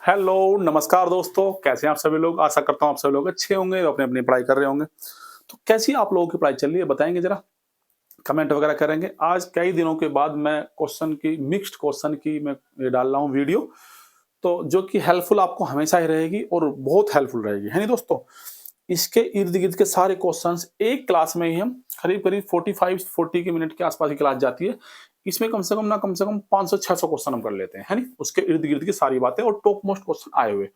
Hello, नमस्कार दोस्तों, कैसे हैं आप सभी लोग? आशा करता हूँ आप सभी लोग अच्छे होंगे और अपनी-अपनी पढ़ाई कर रहे होंगे। तो कैसी आप लोगों की पढ़ाई चल रही है बताएँगे ज़रा? कमेंट वगैरह करेंगे। आज कई दिनों के बाद मैं क्वेश्चन की मिक्स्ड क्वेश्चन की मैं ये डाल रहा हूँ वीडियो, तो जो कि हेल्पफुल आपको हमेशा ही रहेगी और बहुत हेल्पफुल रहेगी, है नहीं दोस्तों? इसके इर्द-गिर्द के सारे क्वेश्चन्स एक क्लास में ही हम करीब-करीब 45-40 के मिनट के आस-पास की क्लास जाती है। इसमें कम से कम 500-600 क्वेश्चन हम कर लेते हैं, है नहीं? उसके इर्द-गिर्द की सारी बातें और टॉप मोस्ट क्वेश्चन आए हुए।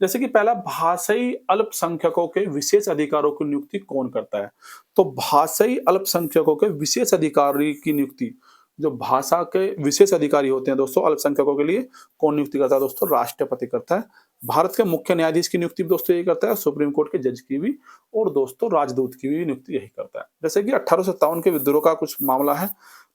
जैसे कि पहला भाषाई अल्पसंख्यकों के विशेष अधिकारों की नियुक्ति कौन करता है? तो भाषाई अल्पसंख्यकों के विशेष अधिकारी की नियुक्ति, जो भाषा के विशेष अधिकारी होते हैं दोस्तों अल्पसंख्यकों के लिए, कौन नियुक्ति करता है दोस्तों? राष्ट्रपति करता है। भारत के मुख्य न्यायाधीश की नियुक्ति भी दोस्तों यही करता है, सुप्रीम कोर्ट के जज की भी और दोस्तों राजदूत की भी नियुक्ति यही करता है। जैसे कि 1857 के विद्रोह का कुछ मामला है,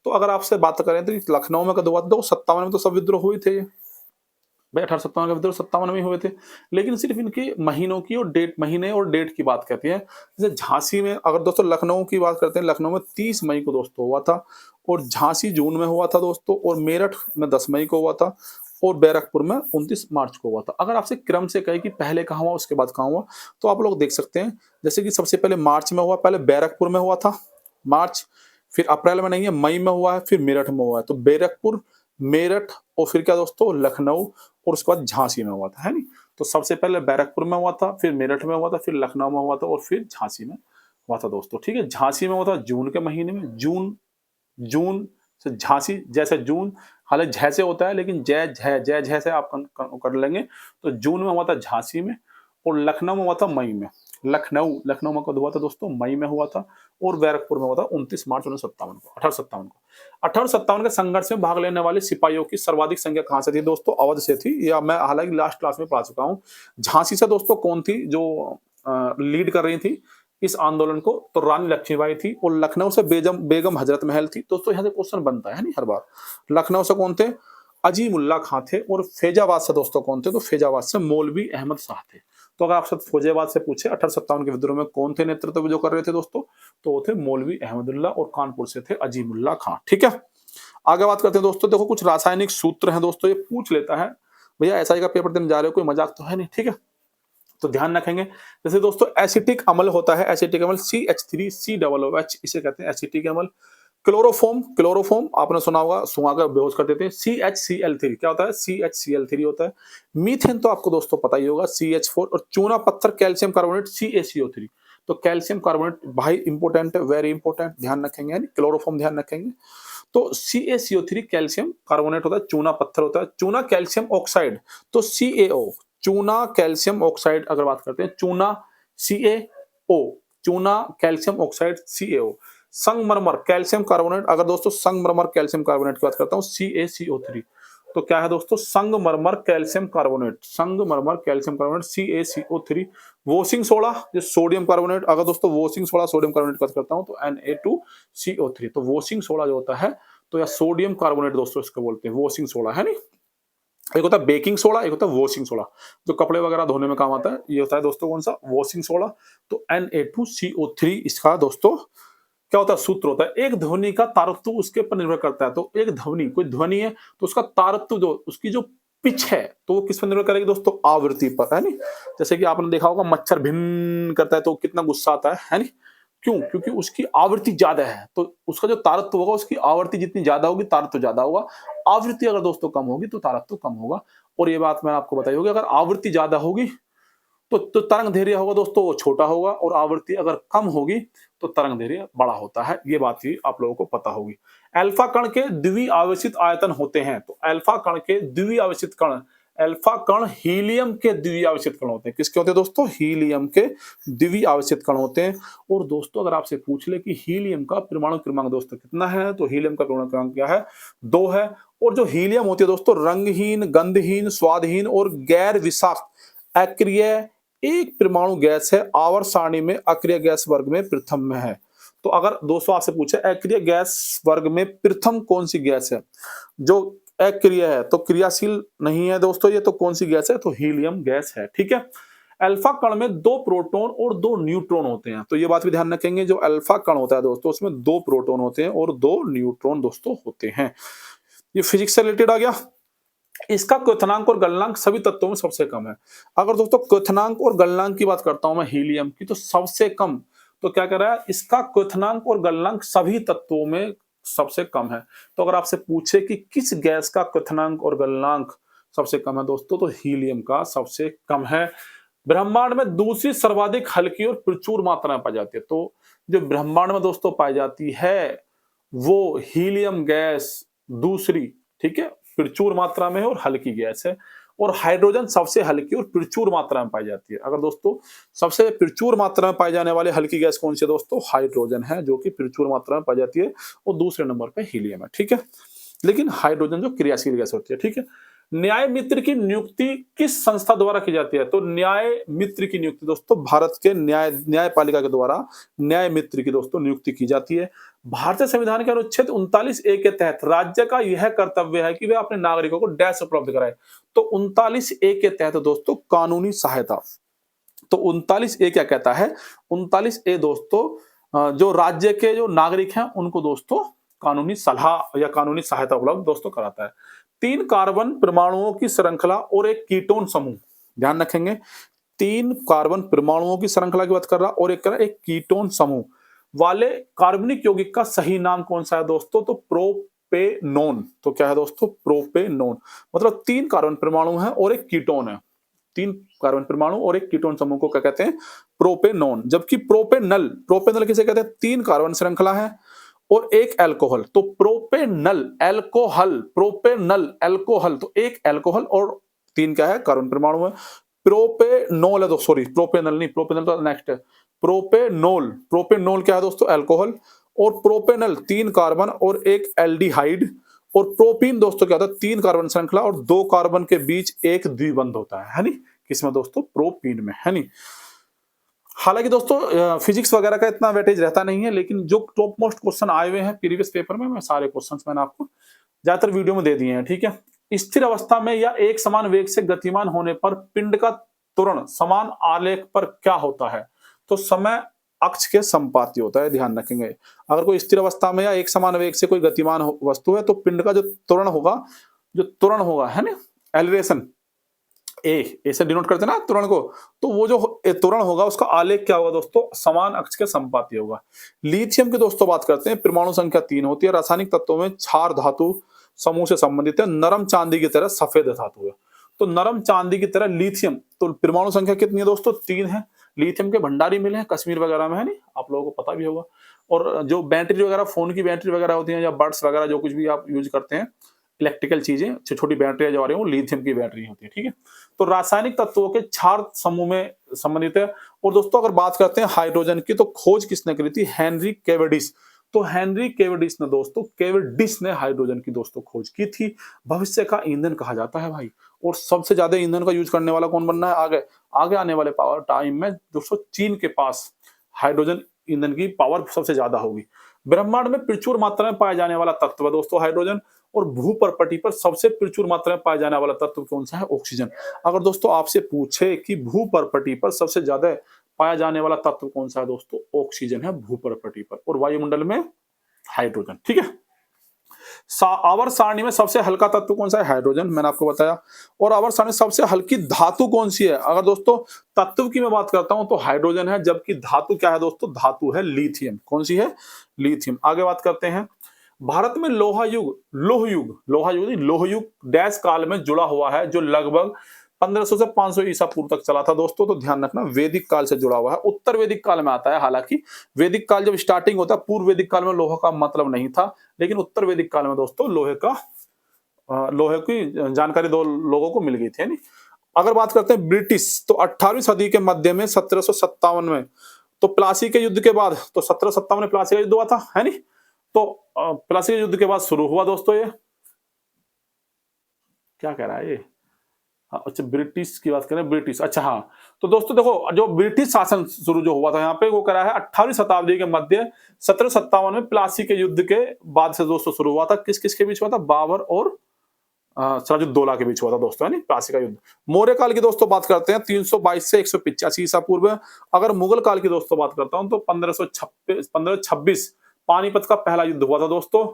तो अगर आपसे बात करें तो लखनऊ में कब हुआ था? तो 57 में तो सब विद्रोह हुए थे। भाई 1857 के विद्रोह 57 में ही हुए थे। लेकिन सिर्फ इनके महीनों की और डेट महीने और डेट की बात कहती है। जैसे झांसी में अगर दोस्तों लखनऊ की बात करते हैं, लखनऊ में 30 मई को दोस्तों हुआ था और झांसी जून में हुआ था दोस्तों और मेरठ में 10 मई को हुआ था और बैरकपुर में 29 मार्च को हुआ था। अगर आपसे क्रम से कहे कि पहले कहाँ हुआ, उसके बाद कहाँ हुआ, तो आप लोग देख सकते हैं। जैसे कि सबसे पहले मार्च में हुआ, पहले बैरकपुर में हुआ था, मार्च, फिर अप्रैल में नहीं है, मई में हुआ है, फिर मेरठ में हुआ है। तो बैरकपुर, मेरठ और फिर क्या दोस्तों लखनऊ और उसके बाद झांसी में हुआ था, है नहीं? तो सबसे पहले बैरकपुर में हुआ था, फिर मेरठ में हुआ था, फिर लखनऊ में हुआ था और फिर झांसी में हुआ था दोस्तों, ठीक है? झांसी में हुआ था जून के महीने में, जून जून से झांसी जैसे जून, हालाँकि झ से होता है लेकिन जय झ से आप कर लेंगे, तो जून में हुआ था झांसी में और लखनऊ में हुआ था मई में। लखनऊ में कब हुआ था दोस्तों? मई में हुआ था और बैरकपुर में हुआ था 29 मार्च 1857 को। 1857 के संघर्ष में भाग लेने वाले सिपाहियों की सर्वाधिक संख्या कहाँ से थी दोस्तों? अवध से थी, या मैं हालाँकि लास्ट क्लास में पढ़ा चुका हूँ। झांसी से दोस्तों कौन थी जो लीड कर रही थी इस आंदोलन को? तो रानी लक्ष्मीबाई थी और लखनऊ से बेगम हजरत महल थी। दोस्तों यहाँ से क्वेश्चन बनता है नहीं हर बार। लखनऊ से कौन थे? अजीमुल्ला खां थे और फैजाबाद से दोस्तों कौन थे? तो फैजाबाद से मौलवी अहमद शाह थे। तो अगर आपसे फैजाबाद से पूछे 1857 के विद्रोह में कौन थे नेतृत्व जो कर रहे थे दोस्तों? तो वो थे मौलवी अहमदुल्ला और कानपुर से थे अजीमुल्ला खां, ठीक है? आगे बात करते हैं दोस्तों, देखो कुछ रासायनिक सूत्र हैं दोस्तों, ये पूछ लेता है। भैया एसआई का पेपर देने जा रहे हो, कोई मजाक तो है नहीं, ठीक है? तो ध्यान रखेंगे। जैसे दोस्तों एसिटिक अम्ल होता है, एसिटिक अम्ल CH3COOH, इसे कहते हैं एसिटिक अम्ल। क्लोरोफॉर्म आपने सुना होगा, सुंघाकर बेहोश कर देते हैं, CHCl3 क्या होता है? CHCl3 होता है। मीथेन तो आपको दोस्तों पता ही होगा, CH4। और चूना पत्थर कैल्शियम कार्बोनेट CaCO3। तो कैल्शियम कार्बोनेट भाई इंपॉर्टेंट है, वेरी इंपॉर्टेंट, ध्यान रखेंगे, यानी क्लोरोफॉर्म ध्यान रखेंगे। तो CaCO3 कैल्शियम कार्बोनेट होता है, चूना पत्थर होता है। चूना कैल्शियम ऑक्साइड तो CaO, चूना कैल्शियम ऑक्साइड अगर बात करते हैं, चूना CaO, चूना कैल्शियम ऑक्साइड CaO। संगमरमर कैल्शियम कार्बोनेट, अगर दोस्तों संगमरमर कैल्शियम कार्बोनेट की बात करता हूँ, CaCO3। तो क्या है दोस्तों? संगमरमर कैल्शियम कार्बोनेट, संगमरमर calcium carbonate CaCO3। Washing soda जो सोडियम कार्बोनेट, अगर दोस्तों वॉशिंग सोडा सोडियम कार्बोनेट की बात करता हूँ तो Na2CO3। तो वॉशिंग सोडा जो होता है, तो या सोडियम कार्बोनेट दोस्तों इसको बोलते हैं, वॉशिंग सोडा, है नहीं? एक होता है बेकिंग सोडा, एक होता है वॉशिंग सोडा, जो कपड़े वगैरह धोने में काम आता है। ये होता है दोस्तों कौन सा? Washing soda. तो Na2CO3 इसका दोस्तों क्या होता है? सूत्र होता है। एक ध्वनि का तारत्व उसके ऊपर निर्भर करता है। तो एक ध्वनि, कोई ध्वनि है तो उसका तारत्व जो उसकी जो पिच है, तो वो किस पर निर्भर करेगी दोस्तों? आवृत्ति पर, है नहीं? जैसे कि आपने देखा होगा मच्छर भिन करता है तो कितना गुस्सा आता है नहीं? क्यों? क्योंकि उसकी आवृत्ति ज़्यादा है, तो उसका जो तारत्व होगा, उसकी आवृत्ति जितनी ज़्यादा होगी, तारत्व ज़्यादा होगा। आवृत्ति अगर दोस्तों कम होगी, तो तारत्व कम होगा। और ये बात मैंने आपको बताई होगी, अगर आवृत्ति ज़्यादा होगी, तो तरंग दैर्घ्य होगा दोस्तों वो छोटा होगा और आवृत्ति अगर कम होगी, तो तरंग दैर्घ्य बड़ा होता है। ये बात भी आप लोगों को पता होगी। अल्फा कण के द्विआवेशित आयतन होते हैं, तो अल्फा कण के द्विआवेशित कण, अल्फा कण हीलियम के द्विआवेशित कण होते हैं। किसके होते हैं दोस्तों? हीलियम के द्विआवेशित कण होते हैं। और दोस्तों अगर आपसे पूछ ले कि हीलियम का परमाणु क्रमांक दोस्तों कितना है, तो हीलियम का परमाणु क्रमांक क्या है? 2 है। और जो हीलियम होती है दोस्तों, रंगहीन, गंधहीन, स्वादहीन और गैर विषाक्त अक्रिय एक परमाणु गैस है, आवर्त सारणी में अक्रिय गैस वर्ग में प्रथम में है। तो अगर दोस्तों आपसे पूछे अक्रिय गैस वर्ग में प्रथम कौन सी गैस है, जो अक्रिय है तो क्रियाशील नहीं है दोस्तों, ये तो कौन सी गैस है? तो हीलियम गैस है, ठीक है? अल्फा कण में 2 प्रोटॉन और 2 न्यूट्रॉन होते हैं, तो ये बात भी ध्यान रखेंगे। जो अल्फा कण होता है दोस्तों, उसमें 2 प्रोटॉन होते हैं और 2 न्यूट्रॉन दोस्तों होते हैं। ये फिजिक्स से रिलेटेड आ गया। इसका क्वथनांक और गलनांक सभी तत्वों में सबसे कम है। अगर दोस्तों क्वथनांक और गलनांक की बात करता हूं मैं हीलियम की, तो सबसे कम, तो क्या कह रहा है, इसका क्वथनांक और गलनांक सभी तत्वों में सबसे कम है। तो अगर आपसे पूछे कि किस गैस का क्वथनांक और गलनांक सबसे कम है दोस्तों, तो हीलियम का सबसे कम है। ब्रह्मांड में दूसरी सर्वाधिक हल्की और प्रचुर मात्रा में पाई जाती है। तो जो ब्रह्मांड में दोस्तों पाई जाती है वो हीलियम गैस दूसरी, ठीक है, प्रचुर मात्रा में है और हल्की गैस है। और हाइड्रोजन सबसे हल्की और प्रचुर मात्रा में पाई जाती है। अगर दोस्तों सबसे प्रचुर मात्रा में पाई जाने वाली हल्की गैस कौन सी है दोस्तों, हाइड्रोजन है, जो कि प्रचुर मात्रा में पाई जाती है। और दूसरे नंबर पे हीलियम है, ठीक है। लेकिन हाइड्रोजन जो क्रियाशील गैस होती है, ठीक है। न्याय मित्र की नियुक्ति किस संस्था द्वारा की जाती है, तो न्याय मित्र की नियुक्ति दोस्तों भारत के न्यायपालिका के द्वारा न्याय मित्र की दोस्तों नियुक्ति की जाती है। भारतीय संविधान के अनुच्छेद 39A के तहत राज्य का यह कर्तव्य है कि वे अपने नागरिकों को डैश उपलब्ध कराए। तो 39A के तहत दोस्तों कानूनी सहायता, तो 39A क्या कहता है, 39A दोस्तों जो राज्य के जो नागरिक हैं उनको दोस्तों कानूनी सलाह या कानूनी सहायता उपलब्ध दोस्तों कराता है। 3 कार्बन परमाणुओं की श्रृंखला और एक कीटोन समूह, ध्यान रखेंगे, 3 कार्बन परमाणुओं की श्रृंखला की बात कर रहा और एक कीटोन समूह वाले कार्बनिक यौगिक का सही नाम कौन सा है दोस्तों, तो प्रोपेनोन। तो क्या है दोस्तों, प्रोपेनोन। मतलब 3 कार्बन परमाणु हैं और एक कीटोन है, 3 कार्बन परमाणु और एक कीटोन समूह को क्या कहते हैं, प्रोपेनोन। जबकि प्रोपेनल, प्रोपेनल किसे कहते हैं, 3 कार्बन श्रृंखला है और एक अल्कोहल। तो प्रोपेनल अल्कोहल, प्रोपेनल अल्कोहल, तो एक अल्कोहल और 3 क्या है, कार्बन परमाणु है। प्रोपेनोल है, तो सॉरी प्रोपेनल नहीं, प्रोपेनल तो नेक्स्ट है। प्रोपेनोल, प्रोपेनोल क्या है दोस्तों, अल्कोहल। और प्रोपेनल 3 कार्बन और एक एल्डिहाइड। और प्रोपीन दोस्तों क्या होता है, 3 कार्बन श्रृंखला और 2 कार्बन के बीच एक द्विबंध होता है नी, किसमें दोस्तों, प्रोपीन में, है नी। हालांकि दोस्तों फिजिक्स वगैरह का इतना वेटेज रहता नहीं है, लेकिन जो टॉप मोस्ट क्वेश्चन आए हुए हैं प्रीवियस पेपर में, मैं सारे क्वेश्चंस मैंने आपको ज्यादातर वीडियो में दे दिए हैं, ठीक है। स्थिर अवस्था में या एक समान वेग से गतिमान होने पर पिंड का त्वरण समान आलेख पर क्या होता है, तो समय अक्ष के संपाती होता है, ध्यान रखेंगे। अगर कोई स्थिर अवस्था में या एक समान वेग से कोई गतिमान वस्तु है, तो पिंड का जो त्वरण होगा, है ना, एलिवेशन, ए से डिनोट करते हैं ना त्वरण को, तो वो जो त्वरण होगा उसका आलेख क्या होगा दोस्तों, समान अक्ष के संपाती होगा। लिथियम की दोस्तों बात करते हैं, परमाणु संख्या 3 होती है, रासायनिक तत्वों में क्षार धातु समूह से संबंधित है, नरम चांदी की तरह सफेद धातु है। तो नरम चांदी की तरह लिथियम, तो परमाणु संख्या कितनी है दोस्तों, 3 है। लिथियम के भंडारी मिले हैं कश्मीर वगैरह में, है नहीं, आप लोगों को पता भी होगा। और जो बैटरी वगैरह, फोन की बैटरी वगैरह होती है या बड्स वगैरह, जो कुछ भी आप यूज करते हैं, इलेक्ट्रिकल चीजें, छोटी बैटरियां जो आ रही है वो लिथियम की बैटरी होती है, ठीक है। तो रासायनिक तत्वों के क्षार समूह में संबंधित है। और दोस्तों अगर बात करते हैं हाइड्रोजन की, तो खोज किसने करी थी, हेनरी कैवेडिश। तो हेनरी कैवेडिश ने दोस्तों, कैवेडिश ने हाइड्रोजन की दोस्तों खोज की थी। भविष्य का ईंधन कहा जाता है भाई। और सबसे ज्यादा ईंधन का यूज करने वाला कौन बनना है आगे, आगे आने वाले पावर टाइम में दोस्तों चीन के पास हाइड्रोजन ईंधन की पावर सबसे ज्यादा होगी। ब्रह्मांड में प्रचुर मात्रा में पाया जाने वाला तत्व है दोस्तों हाइड्रोजन। और भूपर्पटी पर सबसे प्रचुर मात्रा में पाया जाने वाला तत्व कौन सा है, ऑक्सीजन। अगर दोस्तों आपसे पूछे कि भूपर्पटी पर सबसे ज्यादा पाया जाने वाला तत्व कौन सा है दोस्तों, ऑक्सीजन है भूपर्पटी पर, और वायुमंडल में हाइड्रोजन, ठीक है। आवर्त सारणी में सबसे हल्का तत्व कौन सा है, हाइड्रोजन, मैंने आपको बताया। और आवर्त सारणी में सबसे हल्की धातु कौन सी है, अगर दोस्तों तत्व की मैं बात करता हूं तो हाइड्रोजन है, जबकि धातु क्या है दोस्तों, धातु है लिथियम। कौन सी है, लिथियम। आगे बात करते हैं, भारत में लोह युग डैश काल में जुड़ा हुआ है, जो लगभग 1500 से 500 ईसा पूर्व तक चला था दोस्तों। तो ध्यान रखना वैदिक काल से जुड़ा हुआ है, उत्तर वैदिक काल में आता है। हालांकि वैदिक काल जब स्टार्टिंग होता है, पूर्व वैदिक काल में लोहा का मतलब नहीं था, लेकिन उत्तर वैदिक काल में दोस्तों लोहे की जानकारी दो लोगों को मिल गई थी, नहीं। अगर बात करते हैं ब्रिटिश, तो 18वीं सदी के मध्य में 1757 में, तो प्लासी के युद्ध के बाद, तो 1757 में प्लासी का युद्ध हुआ था, है नहीं। तो प्लासी के युद्ध के बाद शुरू हुआ दोस्तों, ये क्या कह रहा है ये, हाँ, अच्छा ब्रिटिश की बात करें, ब्रिटिश, अच्छा हाँ। तो दोस्तों देखो, जो ब्रिटिश शासन शुरू जो हुआ था यहाँ पे, वो कह रहा है 18वीं शताब्दी के मध्य 1757 में प्लासी के युद्ध के बाद से दोस्तों शुरू हुआ था। किस किस के बीच हुआ था, बाबर और सिराजुद्दौला के बीच हुआ था दोस्तों, है नहीं, प्लासी का युद्ध। मौर्य काल की दोस्तों बात करते हैं 322 से 185 ईसा पूर्व। अगर मुगल काल की दोस्तों बात करता हूं तो 1526 पानीपत का पहला युद्ध हुआ था दोस्तों।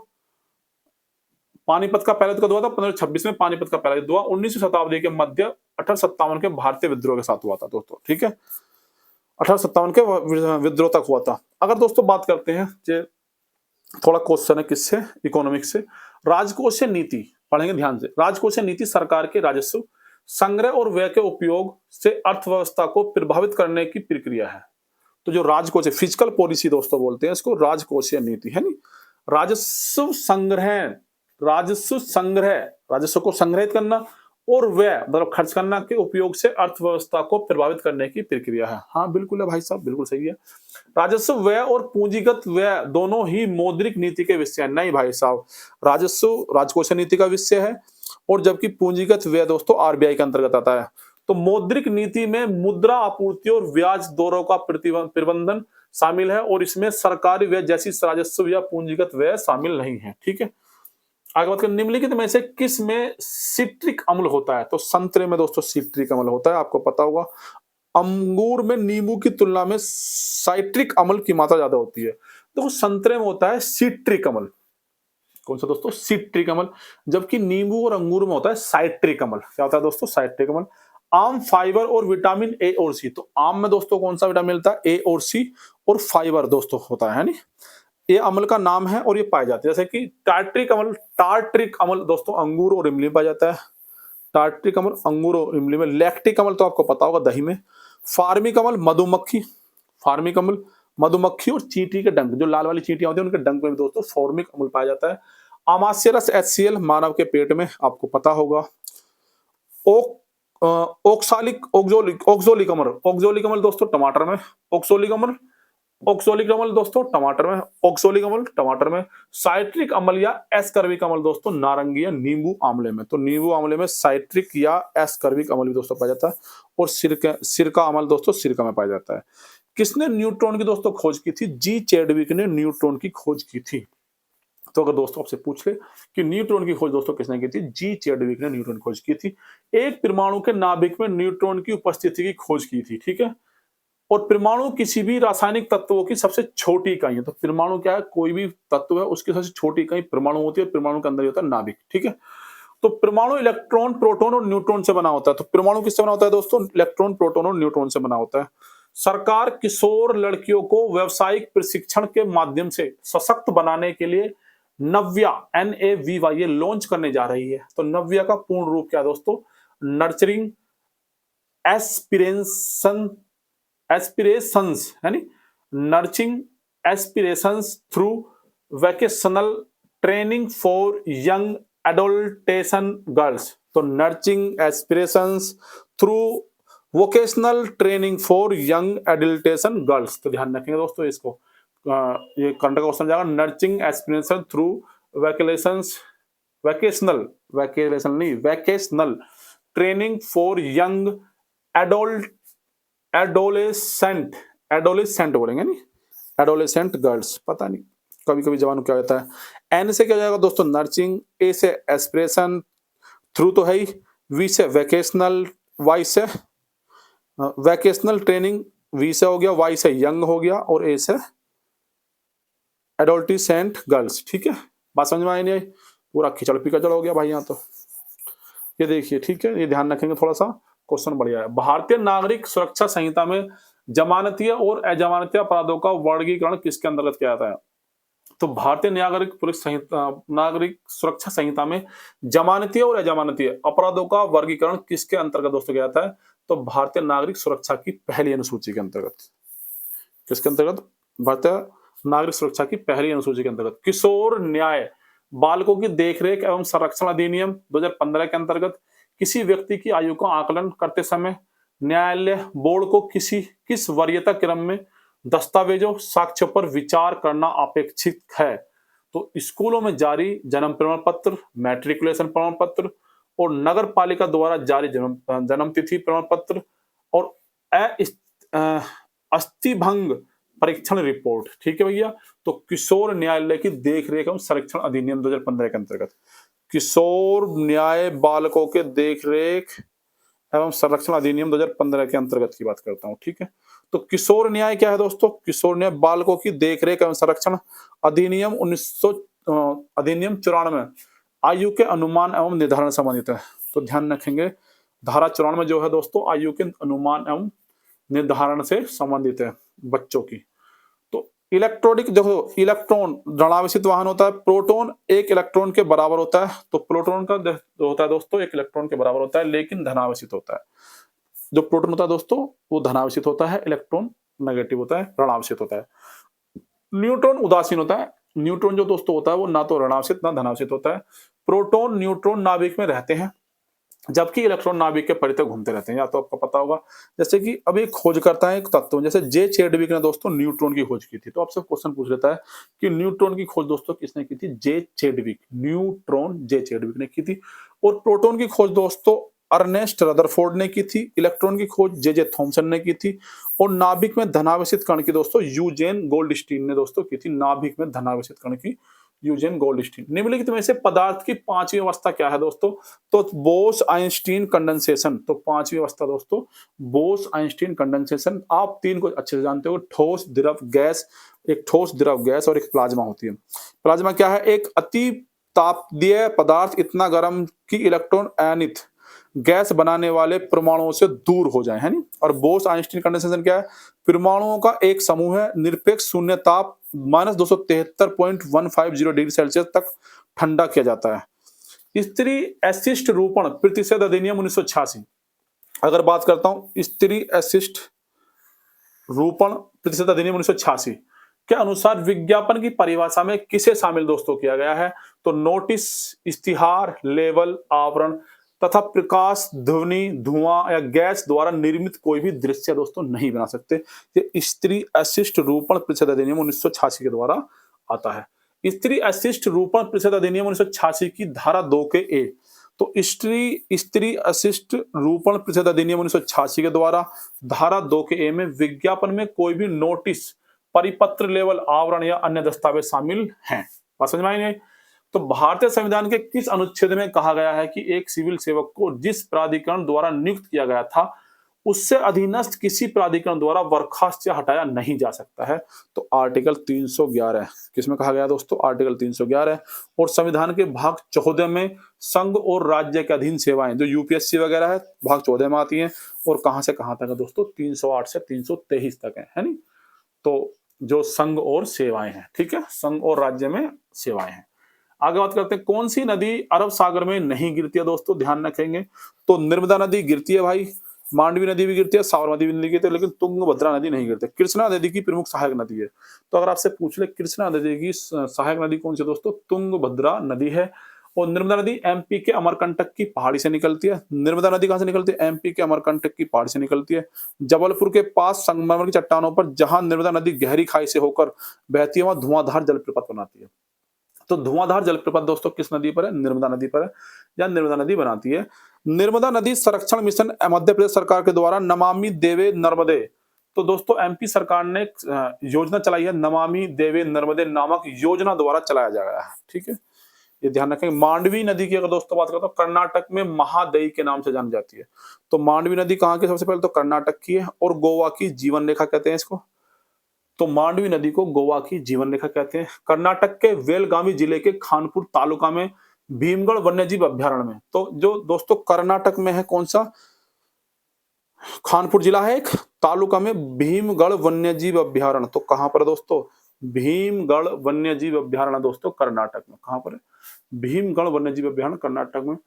पानीपत का पहला युद्ध कब हुआ था? 1526 में पानीपत का पहला युद्ध हुआ। 19वीं शताब्दी के मध्य 1857 के भारतीय विद्रोह के साथ हुआ था दोस्तों, ठीक है। 1857 के विद्रोह तक हुआ था। अगर दोस्तों बात करते हैं जे थोड़ा क्वेश्चन है किससे, इकोनॉमिक्स से। राजकोषीय नीति पढ़ेंगे ध्यान से। राजकोषीय नीति सरकार के राजस्व संग्रह और व्यय के उपयोग से अर्थव्यवस्था को प्रभावित करने की प्रक्रिया है। तो जो राजकोषीय फिजिकल पॉलिसी दोस्तों बोलते हैं इसको, राजकोषीय नीति है नी। राजस्व संग्रह, राजस्व को संग्रहित करना और व्यय मतलब खर्च करना के उपयोग से अर्थव्यवस्था को प्रभावित करने की प्रक्रिया है। हाँ बिल्कुल है भाई साहब, बिल्कुल सही है। राजस्व व्यय और पूंजीगत व्यय दोनों ही मौद्रिक नीति के विषय हैं। नहीं भाई साहब, राजस्व राजकोषीय नीति का विषय है और जबकि पूंजीगत व्यय दोस्तों आरबीआई के अंतर्गत आता है। तो मौद्रिक नीति में मुद्रा आपूर्ति और ब्याज दरों का प्रबंधन शामिल है और इसमें सरकारी व्यय जैसी राजस्व या पूंजीगत व्यय शामिल नहीं है, ठीक है। आगे बात करें, निम्नलिखित में से किस में सिट्रिक अम्ल होता है? तो संतरे में दोस्तों सिट्रिक अम्ल होता है, आपको पता होगा। अंगूर में नींबू की तुलना में साइट्रिक अम्ल की मात्रा ज्यादा होती है। तो संतरे में होता है सिट्रिक अम्ल। कौन सा दोस्तों? सिट्रिक अम्ल। जबकि नींबू और अंगूर में होता है साइट्रिक अम्ल। क्या होता है दोस्तों? साइट्रिक अम्ल। आम फाइबर और विटामिन ए और सी। तो आम में दोस्तों कौन सा विटामिन मिलता है? ए और सी। और फाइबर दोस्तों होता है नी। ये अम्ल का नाम है और ये पाए जाते हैं, जैसे कि टार्ट्रिक अम्ल दोस्तों अंगूर और इमली में पाया जाता है। टार्ट्रिक अम्ल अंगूर और इमली में। लैक्टिक अम्ल तो आपको पता होगा दही में। फार्मिक अम्ल मधुमक्खी और चींटी के डंक, जो लाल वाली चींटियां होती है उनके डंक में भी दोस्तों फॉर्मिक अम्ल पाया जाता है। आमाशय रस HCl मानव के पेट में, आपको पता होगा। ऑक्सोलिक अम्ल दोस्तों टमाटर में। ऑक्सोलिक अम्ल दोस्तों टमाटर में। साइट्रिक अम्ल या एस्कर्बिक अम्ल दोस्तों नारंगी या नींबू आंवले में। तो नींबू आंवले में साइट्रिक या एस्कर्बिक अम्ल भी दोस्तों पाया जाता है। और सिरका अम्ल दोस्तों सिरका में पाया जाता है। किसने न्यूट्रॉन की दोस्तों खोज की थी? जी चैडविक ने न्यूट्रॉन की खोज की थी। तो अगर दोस्तों आपसे पूछ ले कि न्यूट्रॉन की खोज दोस्तों किसने की थी? जी चैडविक ने न्यूट्रॉन की खोज की थी। एक परमाणु के नाभिक में न्यूट्रॉन की उपस्थिति की खोज की थी, ठीक है। और परमाणु किसी भी रासायनिक तत्वों की सबसे छोटी इकाई है। तो परमाणु क्या है? कोई भी तत्व है उसकी सबसे छोटी इकाई परमाणु होती है। परमाणु के अंदर ही होता है नाभिक, ठीक है। तो परमाणु इलेक्ट्रॉन, प्रोटॉन और न्यूट्रॉन से बना होता है। तो परमाणु किससे बना होता है दोस्तों? इलेक्ट्रॉन, प्रोटॉन और न्यूट्रॉन से बना होता है। सरकार किशोर लड़कियों को व्यावसायिक प्रशिक्षण के माध्यम से सशक्त बनाने के लिए नव्या NAVY लॉन्च करने जा रही है। तो नव्या का पूर्ण रूप क्या है दोस्तों? नर्चरिंग एस्पिरेशंस है नी, nurturing aspirations through vocational training for young adolescent girls. तो nurturing aspirations through vocational training for young adolescent girls. तो ध्यान रखेंगे दोस्तों इसको, ये करंट का क्वेश्चन जाएगा। Nurturing aspiration through vocational training for young adolescent बोलेंगे नहीं, एडोलेसेंट गर्ल्स। पता नहीं कभी कभी जवान क्या होता है। एन से क्या हो जाएगा दोस्तों? नर्चिंग। ए से एस्पिरेशन, थ्रू तो है ही। वी से वैकेशनल, वाई से वैकेशनल ट्रेनिंग, वी से हो गया, वाई से यंग हो गया और ए से एडोल्टेसेंट गर्ल्स, ठीक है। बात समझ में आई नहीं आई? पूरा खिचड़ पिकचड़ हो गया भाई यहाँ तो। ये देखिए, ठीक है, ये ध्यान रखेंगे थोड़ा सा, क्वेश्चन बढ़िया है। भारतीय नागरिक सुरक्षा संहिता में जमानतीय और अजमानतीय अपराधों का वर्गीकरण किसके अंतर्गत किया जाता है? तो भारतीय नागरिक सुरक्षा संहिता में जमानतीय और अजमानतीय अपराधों का वर्गीकरण किसके अंतर्गत दोस्तों किया जाता है? तो भारतीय नागरिक सुरक्षा की पहली अनुसूची के अंतर्गत। किसके अंतर्गत? भारतीय नागरिक सुरक्षा की पहली अनुसूची के अंतर्गत। किशोर न्याय बालकों की देखरेख एवं संरक्षण अधिनियम 2015 के अंतर्गत किसी व्यक्ति की आयु का आकलन करते समय न्यायालय बोर्ड को किस वरीयता क्रम में दस्तावेजों साक्ष्यों पर विचार करना अपेक्षित है? तो स्कूलों में जारी जन्म प्रमाण पत्र, मैट्रिकुलेशन प्रमाण पत्र और नगर पालिका द्वारा जारी जन्म तिथि प्रमाण पत्र और अस्थिभंग परीक्षण रिपोर्ट, ठीक है भैया। तो किशोर न्यायालय की देखरेख एवं संरक्षण अधिनियम 2015 के अंतर्गत किशोर न्याय बालकों के देखरेख एवं संरक्षण अधिनियम 2015 के अंतर्गत की बात करता हूं, ठीक है। तो किशोर न्याय क्या है दोस्तों? किशोर न्याय बालकों की देखरेख एवं संरक्षण अधिनियम 94 आयु के अनुमान एवं निर्धारण संबंधित है। तो ध्यान रखेंगे धारा 94 जो है दोस्तों आयु के अनुमान एवं निर्धारण से संबंधित है बच्चों की। तो इलेक्ट्रॉनिक देखो इलेक्ट्रॉन ऋणावेशित वाहन होता है, प्रोटॉन एक इलेक्ट्रॉन के बराबर होता है। तो प्रोटॉन का जो होता है दोस्तों एक इलेक्ट्रॉन के बराबर होता है लेकिन धनावेशित होता है। जो प्रोटॉन होता है दोस्तों वो धनावेशित होता है, इलेक्ट्रॉन नेगेटिव होता है, ऋणावेशित होता है। न्यूट्रॉन उदासीन होता है। न्यूट्रॉन जो दोस्तों होता है वो ना तो ऋणावेशित ना धनावेशित होता है। प्रोटॉन न्यूट्रॉन नाभिक में रहते हैं जबकि इलेक्ट्रॉन नाभिक के परितः घूमते रहते हैं। या तो आपको पता होगा जैसे कि अभी खोज करता है एक तत्व जैसे जे चेडविक ने दोस्तों न्यूट्रॉन की खोज की थी। तो आपसे क्वेश्चन पूछ लेता है कि न्यूट्रॉन की खोज दोस्तों किसने की थी? जे चेडविक। न्यूट्रॉन जे चेडविक ने की थी। और प्रोटॉन की खोज दोस्तों अर्नेस्ट रदरफोर्ड ने की थी। इलेक्ट्रॉन की खोज जे जे थॉमसन ने की थी। और नाभिक में धनावेशित कण की दोस्तों यूजेन गोल्डस्टीन ने दोस्तों की थी। नाभिक में धनावेशित कण की यूजेन गोल्डस्टीन। निम्नलिखित में से पदार्थ की पांचवी अवस्था क्या है दोस्तों? तो बोस आइंस्टीन कंडेंसेशन। तो पांचवी अवस्था दोस्तों बोस आइंस्टीन कंडेंसेशन। आप तीन को अच्छे से जानते हो, ठोस द्रव गैस, एक ठोस द्रव गैस और एक प्लाज्मा होती है। प्लाज्मा क्या है? एक अति तापीय पदार्थ इतना गर्म कि इलेक्ट्रॉन आयनित गैस बनाने वाले परमाणुओं से दूर हो जाए, है नी। और बोस आइंस्टीन कंडेंसेशन क्या है? परमाणुओं का एक समूह है, निरपेक्ष शून्य ताप -273.150 डिग्री सेल्सियस तक ठंडा किया जाता है। स्त्री एसिस्ट रूपण प्रतिशत अधिनियम 1986। अगर बात करता हूं स्त्री एसिस्ट रूपण प्रतिशत अधिनियम 1986 के अनुसार विज्ञापन की परिभाषा में किसे शामिल दोस्तों किया गया है? तो नोटिस, इश्तिहार, लेबल, आवरण तथा प्रकाश, ध्वनि, धुआं या गैस द्वारा निर्मित कोई भी दृश्य दोस्तों नहीं बना सकते। ये स्त्री अशिष्ट रूपण प्रतिशत अधिनियम 1986 के द्वारा आता है। स्त्री अशिष्ट रूपण प्रतिशत अधिनियम 1986 की धारा 2 के ए। तो स्त्री अशिष्ट रूपण प्रतिशत अधिनियम 1986 के द्वारा धारा 2 के ए में विज्ञापन में कोई भी नोटिस, परिपत्र, लेवल, आवरण या अन्य दस्तावेज शामिल हैं। बात समझ में आई नहीं? तो भारतीय संविधान के किस अनुच्छेद में कहा गया है कि एक सिविल सेवक को जिस प्राधिकरण द्वारा नियुक्त किया गया था उससे अधीनस्थ किसी प्राधिकरण द्वारा बर्खास्त या हटाया नहीं जा सकता है? तो आर्टिकल 311 किसमें कहा गया दोस्तों? आर्टिकल 311। और संविधान के भाग 14 में संघ और राज्य के अधीन सेवाएं जो यूपीएससी वगैरह है भाग 14 में आती हैं। और कहां से कहां तक है दोस्तों? 308 से 323 तक है नी। तो जो संघ और सेवाएं हैं, ठीक है, संघ और राज्य में सेवाएं हैं। आगे बात करते हैं कौन सी नदी अरब सागर में नहीं गिरती है दोस्तों? ध्यान रखेंगे तो नर्मदा नदी गिरती है भाई, मांडवी नदी भी गिरती है, साबरमती भी नदी गिरती है, लेकिन तुंगभद्रा नदी नहीं गिरती। कृष्णा नदी की प्रमुख सहायक नदी है। तो अगर आपसे पूछ ले कृष्णा नदी की सहायक नदी कौन सी दोस्तों? तुंगभद्रा नदी है। और नर्मदा नदी एमपी के अमरकंटक की पहाड़ी से निकलती है। नर्मदा नदी कहां से निकलती है? एमपी के अमरकंटक की पहाड़ी से निकलती है। जबलपुर के पास संगमरमर की चट्टानों पर जहां नर्मदा नदी गहरी खाई से होकर बहती है वहां धुआंधार जलप्रपात बनाती है। तो धुआंधार जलप्रपात दोस्तों किस नदी पर है? नर्मदा नदी पर है, या नर्मदा नदी बनाती है। नर्मदा नदी संरक्षण मिशन मध्य प्रदेश सरकार के द्वारा नमामि देवे नर्मदे। तो दोस्तों एमपी सरकार ने योजना चलाई है, नमामि देवे नर्मदे नामक योजना द्वारा चलाया जा रहा है, ठीक है, ये ध्यान रखें। मांडवी नदी की अगर दोस्तों बात करता हूं कर्नाटक में महादई के नाम से जानी जाती है। तो मांडवी नदी कहां की? सबसे पहले तो कर्नाटक की है। और गोवा की जीवन रेखा कहते हैं इसको। तो मांडवी नदी को गोवा की जीवन रेखा कहते हैं। कर्नाटक के बेलगावी जिले के खानपुर तालुका में भीमगढ़ वन्यजीव अभ्यारण्य में। तो जो दोस्तों कर्नाटक में है कौन सा? खानपुर जिला है एक, तालुका में भीमगढ़ वन्यजीव अभ्यारण्य। तो कहां पर दोस्तों? भीमगढ़ वन्यजीव अभ्यारण्य दोस्तों कर्नाटक में। कहां पर है? भीमगढ़ वन्यजीव अभ्यारण्य कर्नाटक में।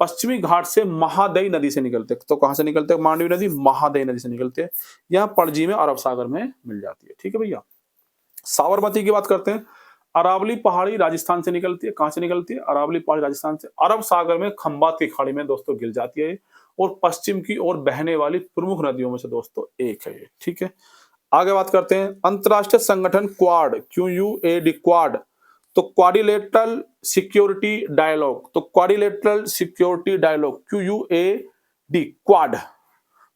पश्चिमी घाट से महादई नदी से निकलते। तो कहां से निकलते हैं? मांडवी नदी महादई नदी से निकलते हैं। यह पणजी में अरब सागर में मिल जाती है, ठीक है भैया। साबरमती की बात करते हैं। अरावली पहाड़ी राजस्थान से निकलती है। कहां से निकलती है? अरावली पहाड़ी राजस्थान से अरब सागर में खंबात की खाड़ी में दोस्तों गिर जाती है और पश्चिम की ओर बहने वाली प्रमुख नदियों में से दोस्तों एक है ये, ठीक है। आगे बात करते हैं अंतरराष्ट्रीय संगठन क्वाड, QUAD क्वाड। तो क्वाड्रिलेटरल सिक्योरिटी डायलॉग। तो quadrilateral security dialogue QUAD Quad.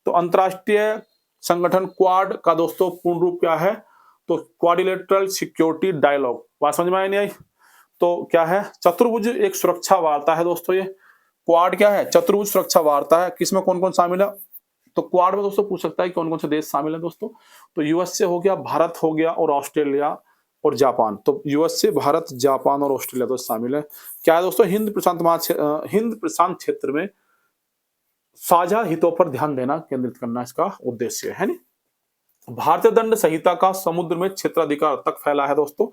तो अंतरराष्ट्रीय संगठन क्वाड का दोस्तों पूर्ण रूप क्या है? तो क्वाड्रिलेटरल सिक्योरिटी डायलॉग। बात समझ में आई नहीं आई? तो क्या है? चतुर्भुज एक सुरक्षा वार्ता है दोस्तों। ये क्वाड क्या है? चतुर्भुज सुरक्षा वार्ता है। किसमें कौन कौन शामिल है? तो क्वाड में दोस्तों पूछ सकता है कौन कौन से देश शामिल है दोस्तों। तो यूएसए हो गया, भारत हो गया और ऑस्ट्रेलिया और जापान। तो यूएस से भारत, जापान और ऑस्ट्रेलिया तो शामिल है। क्या है दोस्तों, हिंद प्रशांत क्षेत्र में साझा हितों पर ध्यान देना केंद्रित करना इसका उद्देश्य है। भारतीय दंड संहिता का समुद्र में क्षेत्राधिकार तक फैला है दोस्तों,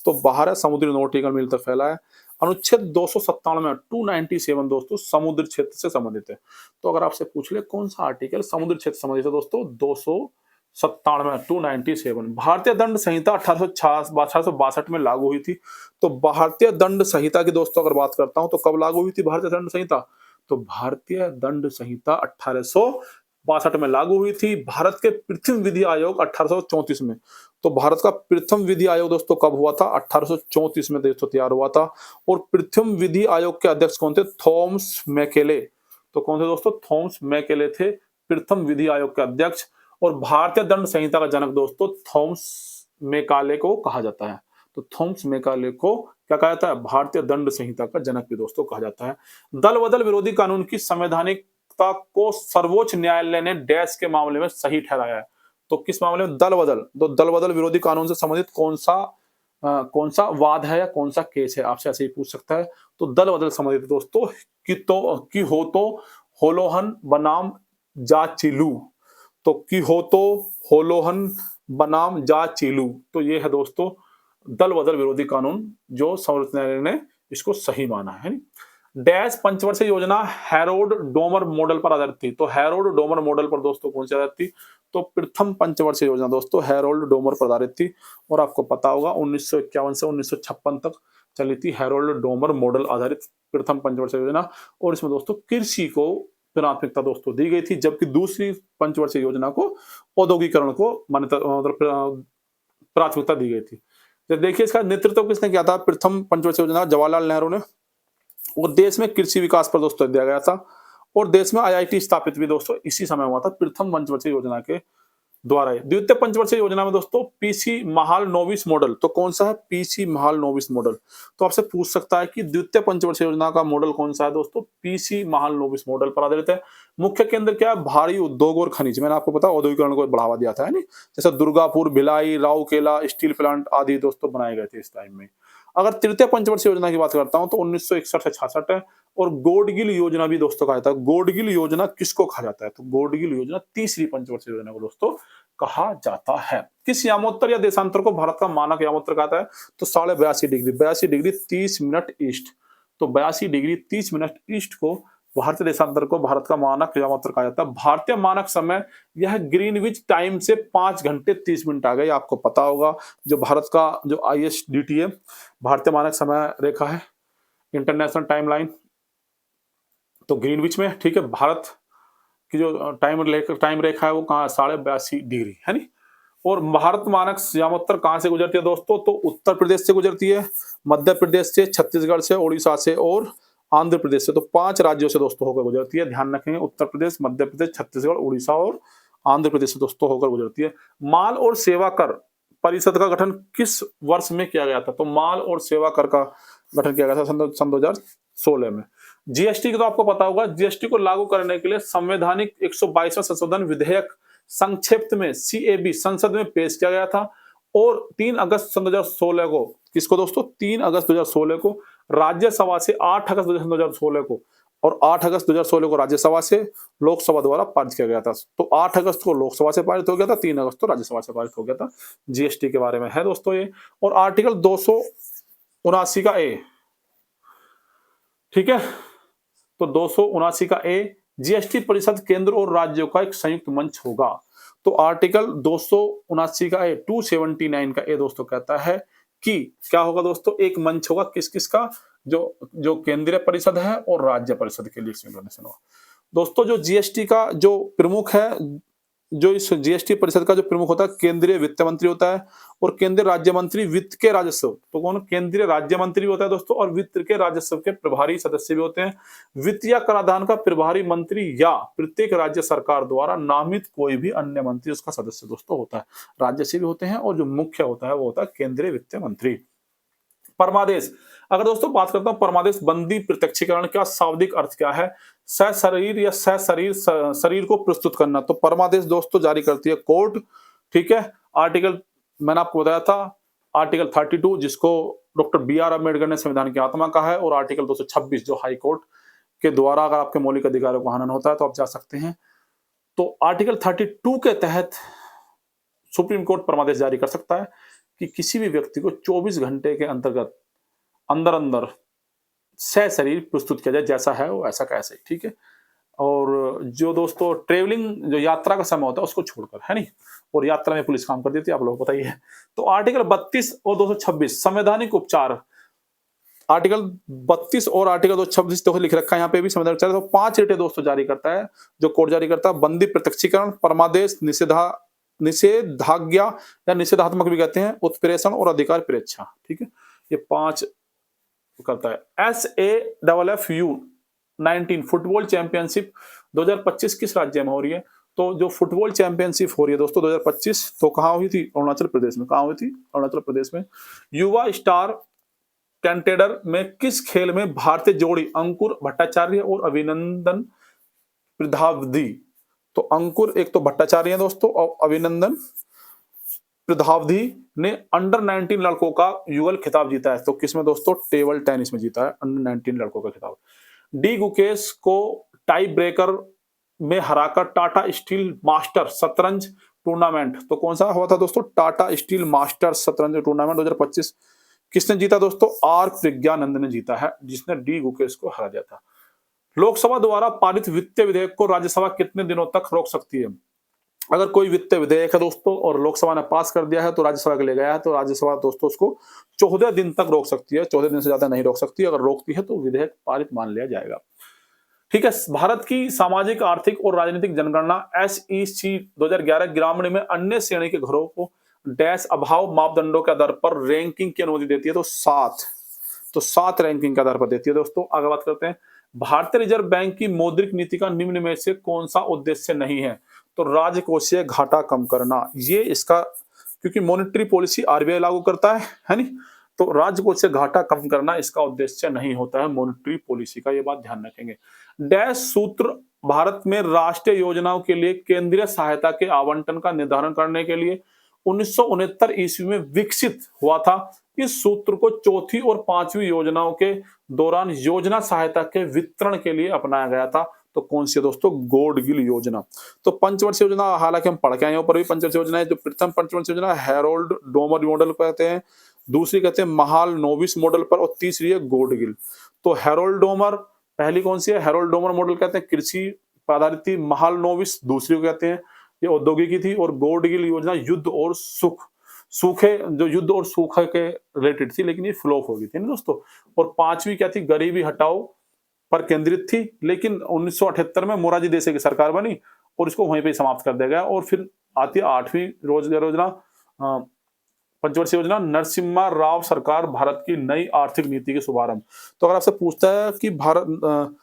तो बाहर है, समुद्री नॉटिकल मील तक फैला है। अनुच्छेद 297 297 दोस्तों समुद्र क्षेत्र से संबंधित है। तो अगर आपसे पूछ ले कौन सा आर्टिकल समुद्र क्षेत्र से संबंधित है दोस्तों, 297 297। भारतीय दंड संहिता 1862 में लागू हुई थी। तो भारतीय दंड संहिता की दोस्तों अगर बात करता हूं तो कब लागू हुई थी भारतीय दंड संहिता, तो भारतीय दंड संहिता 1862 में लागू हुई थी। भारत के प्रथम विधि आयोग 1834 में। तो भारत का प्रथम विधि आयोग दोस्तों कब हुआ था, 1834 में दोस्तों तैयार हुआ था। और प्रथम विधि आयोग के अध्यक्ष कौन थे, थॉमस मैकेले। तो कौन थे दोस्तों, थॉमस मैकेले थे प्रथम विधि आयोग के अध्यक्ष। और भारतीय दंड संहिता का जनक दोस्तों थॉमस मैकाले को कहा जाता है। तो थॉमस मैकाले को क्या कहा जाता है, भारतीय दंड संहिता का जनक भी दोस्तों कहा जाता है। दल बदल विरोधी कानून की संवैधानिक को सर्वोच्च न्यायालय ने डैश के मामले में सही ठहराया है। तो किस मामले में, दल बदल। तो दल बदल विरोधी कानून से संबंधित कौन सा वाद है या कौन सा केस है, आपसे ऐसे ही पूछ सकता है। तो दल बदल संबंधित दोस्तों कि हो तो होलोहन बनाम जाचिलू। तो कि हो तो होलोहन बनाम जाचिलू। तो ये है दोस्तों दल बदल विरोधी कानून जो सर्वोच्च न्यायालय ने इसको सही माना है। डैश पंचवर्षीय योजना हैरोल्ड डोमर मॉडल पर आधारित थी। तो हैरोल्ड डोमर मॉडल पर दोस्तों कौन सी आधारित थी, तो प्रथम पंचवर्षीय योजना दोस्तों हैरोल्ड डोमर पर आधारित थी। और आपको पता होगा 1951 से 1956 तक चली थी हैरोल्ड डोमर मॉडल आधारित प्रथम पंचवर्षीय योजना। और इसमें दोस्तों कृषि को प्राथमिकता दोस्तों दी गई थी, जबकि दूसरी पंचवर्षीय योजना को औद्योगिकरण को मतलब प्राथमिकता दी गई थी। तो देखिए इसका नेतृत्व किसने किया था, प्रथम पंचवर्षीय योजना जवाहरलाल नेहरू ने। और देश में कृषि विकास पर दोस्तों दिया गया था। और देश में आईआईटी स्थापित भी दोस्तों इसी समय हुआ था प्रथम पंचवर्षीय योजना के द्वारा। द्वितीय पंचवर्षीय योजना में दोस्तों पीसी महाल नोविस मॉडल। तो कौन सा है, पीसी महाल नोविस मॉडल। तो आपसे पूछ सकता है कि द्वितीय पंचवर्षीय योजना का मॉडल कौन सा है दोस्तों, पीसी महाल नोविस मॉडल पर आधारित है। मुख्य केंद्र क्या है, भारी उद्योग और खनिज। मैंने आपको पता औद्योगिकरण को बढ़ावा दिया था, है नहीं, जैसे दुर्गापुर, भिलाई, राउरकेला स्टील प्लांट आदि दोस्तों बनाए गए थे इस टाइम में। अगर तृतीय पंचवर्षीय योजना की बात करता हूं तो 1961 से 66 है। और गोडगिल योजना भी दोस्तों कहा जाता है। गोडगिल योजना किसको कहा जाता है, तो गोडगिल योजना तीसरी पंचवर्षीय योजना को दोस्तों कहा जाता है। किस यामोत्तर या देशांतर को भारत का मानक यामोत्तर कहता है, तो 82.5 डिग्री, 82 डिग्री 30 मिनट ईस्ट। तो 82 डिग्री 30 मिनट ईस्ट को भारतीय देशांतर को भारत का मानक यामोत्तर कहा जाता है। भारतीय मानक समय यह ग्रीनविच टाइम से 5 घंटे 30 मिनट आ गए, आपको पता होगा। जो भारत का जो ISDT है, भारतीय मानक समय रेखा है, इंटरनेशनल टाइमलाइन, तो ग्रीनविच में, ठीक है। भारत की जो टाइम रेखा है वो कहाँ, 82.5 डिग्री, है नी। और भारत मानक यामोत्तर कहाँ से गुजरती है दोस्तों, तो उत्तर प्रदेश से गुजरती है, मध्य प्रदेश से, छत्तीसगढ़ से, उड़ीसा से और आंध्र प्रदेश से। तो 5 राज्यों से दोस्तों होकर गुजरती है, ध्यान रखेंगे। उत्तर प्रदेश, मध्य प्रदेश, छत्तीसगढ़, उड़ीसा और आंध्र प्रदेश से दोस्तों होकर गुजरती है। माल और सेवा कर परिषद का गठन किस वर्ष में किया गया था, तो माल और सेवा कर का गठन किया गया था सन 2016 में। जीएसटी तो आपको पता होगा, जीएसटी को लागू करने के लिए संवैधानिक 122वां संशोधन विधेयक संक्षिप्त में CAB संसद में पेश किया गया था। और 3 अगस्त सन 2016 को, किसको दोस्तों, 3 अगस्त 2016 को राज्यसभा से, 8 अगस्त 2016 को और 8 अगस्त 2016 को राज्यसभा से, लोकसभा द्वारा पारित किया गया था। तो 8 अगस्त को लोकसभा से पारित हो गया था, 3 अगस्त को राज्यसभा से पारित हो गया था। जीएसटी के बारे में है दोस्तों ये। और आर्टिकल 279 का ए, ठीक है, तो 279 का ए, जीएसटी परिषद केंद्र और राज्यों का एक संयुक्त मंच होगा। तो आर्टिकल 279 का ए, 279 का ए दोस्तों कहता है कि क्या होगा दोस्तों, एक मंच होगा किस किस का, जो केंद्रीय परिषद है और राज्य परिषद के लिए संयुक्त होगा। दोस्तों जो जीएसटी का जो प्रमुख है, जो इस जीएसटी परिषद का जो प्रमुख होता है, केंद्रीय वित्त मंत्री होता है। और केंद्रीय राज्य मंत्री वित्त के राजस्व, तो कौन, केंद्रीय राज्य मंत्री होता है दोस्तों। और वित्त के राजस्व के प्रभारी सदस्य भी होते हैं। वित्त या कराधान का प्रभारी मंत्री या प्रत्येक राज्य सरकार द्वारा नामित कोई भी अन्य मंत्री उसका सदस्य दोस्तों होता है। राज्य से भी होते हैं। और जो मुख्य होता है वो होता है केंद्रीय वित्त मंत्री। परमादेश, अगर दोस्तों बात करता हूं परमादेश बंदी प्रत्यक्षीकरण का शाब्दिक अर्थ क्या है, सशरीर या शरीर को प्रस्तुत करना। तो परमादेश दोस्तों जारी करती है कोर्ट, ठीक है। आर्टिकल मैंने आपको बताया था आर्टिकल 32 जिसको डॉक्टर बी आर अम्बेडकर ने संविधान की आत्मा कहा है, और आर्टिकल 226 जो हाई कोर्ट के द्वारा अगर आपके मौलिक अधिकारों का हनन होता है तो आप जा सकते हैं। तो आर्टिकल 32 के तहत सुप्रीम कोर्ट परमादेश जारी कर सकता है कि किसी भी व्यक्ति को 24 घंटे के अंतर्गत अंदर अंदर सशरीर प्रस्तुत किया जाए, जैसा है वो ऐसा कैसे, ठीक है। और जो दोस्तों ट्रेवलिंग जो यात्रा का समय होता है उसको छोड़कर, है नहीं, और यात्रा में पुलिस काम कर देती है, आप लोग बताइए। तो आर्टिकल 32 और 226 संवैधानिक उपचार, आर्टिकल 32 और आर्टिकल 226 तो लिख रखा है यहाँ पे भी संवैधानिक उपचार। तो 5 रिटें दोस्तों जारी करता है, जो कोर्ट जारी करता है। बंदी प्रत्यक्षीकरण, परमादेश, निषेधाज्ञा या निषेधात्मक भी कहते हैं, उत्प्रेषण और अधिकार परीक्षा, ठीक है। ये 5 करता है। SAFFU 19 फुटबॉल चैंपियनशिप 2025 किस राज्य में हो रही है? तो जो फुटबॉल चैंपियनशिप हो रही है दोस्तों 2025, तो कहाँ हुई थी? अरुणाचल प्रदेश में। कहाँ हुई थी? अरुणाचल प्रदेश में। युवा स्टार कैंटेडर में किस खेल में भारतीय जोड़ी अंकुर भट्टाचार्य और अभिनंदन प्रधावधि, तो अंकुर एक तो भट्टाचार्य है दोस्तों, और अभिनंदन प्रधावधि ने अंडर 19 लड़कों का युगल खिताब जीता है। तो किसमें दोस्तों? टेबल टेनिस में जीता है अंडर 19 लड़कों का खिताब। डी गुकेश को टाई ब्रेकर में हराकर टाटा स्टील मास्टर शतरंज टूर्नामेंट, तो कौन सा हुआ था दोस्तों? टाटा स्टील मास्टर शतरंज टूर्नामेंट 2025 किसने जीता दोस्तों? आर प्रज्ञानंद ने जीता है, जिसने डी गुकेश को हरा दिया था। लोकसभा द्वारा पारित वित्तीय विधेयक को राज्यसभा कितने दिनों तक रोक सकती है? अगर कोई वित्तीय विधेयक है दोस्तों और लोकसभा ने पास कर दिया है तो राज्यसभा के लिए गया है, तो राज्यसभा दोस्तों उसको 14 दिन तक रोक सकती है, 14 दिन से ज्यादा नहीं रोक सकती। अगर रोकती है तो विधेयक पारित मान लिया जाएगा, ठीक है। भारत की सामाजिक, आर्थिक और राजनीतिक जनगणना SEC 2011 ग्रामीण में अन्य श्रेणी के घरों को डैश अभाव मापदंडों के आधार पर रैंकिंग की अनुमति देती है, तो 7 रैंकिंग के आधार पर देती है दोस्तों। आगे बात करते हैं, भारतीय रिजर्व बैंक की मौद्रिक नीति का निम्न में से कौन सा उद्देश्य नहीं है? तो राजकोषीय घाटा कम करना, ये इसका, क्योंकि मॉनेटरी पॉलिसी RBI लागू करता है नहीं, तो राजकोषीय घाटा कम करना इसका उद्देश्य नहीं होता है मॉनेटरी पॉलिसी का, ये बात ध्यान रखेंगे। डैश सूत्र भारत में राष्ट्रीय योजनाओं के लिए केंद्रीय सहायता के आवंटन का निर्धारण करने के लिए 1969 ईस्वी में विकसित हुआ था। इस सूत्र को चौथी और 5वीं योजनाओं के दौरान योजना सहायता के वितरण के लिए अपनाया गया था। तो कौन सी है दोस्तों? गॉडगिल योजना। तो पंचवर्षीय योजना हालांकि हम पढ़ के आए, ऊपर भी पंचवर्षीय योजना है। जो प्रथम पंचवर्षीय योजना हैरोल्ड डोमर मॉडल कहते हैं, दूसरी कहते हैं महाल नोविस मॉडल पर, और तीसरी है गॉडगिल। तो हैरोल्ड डोमर पहली कौन सी है? हैरोल्ड डोमर मॉडल कहते हैं कृषि पर आधारित थी, महाल नोविस दूसरी को कहते हैं ये औद्योगिकी थी, और गॉडगिल योजना युद्ध और सूखे, जो युद्ध और सूखे के रिलेटेड थी, लेकिन ये फ्लॉप हो गई थी ना दोस्तों। और 5वीं क्या थी? गरीबी हटाओ पर केंद्रित थी, लेकिन 1978 में मोरारजी देसाई की सरकार बनी और इसको वहीं पे समाप्त कर दिया गया। और फिर आती है 8वीं रोजगार योजना, पंचवर्षीय योजना, नरसिम्हा राव सरकार भारत की नई आर्थिक नीति के शुभारंभ। तो अगर आपसे पूछता है कि भारत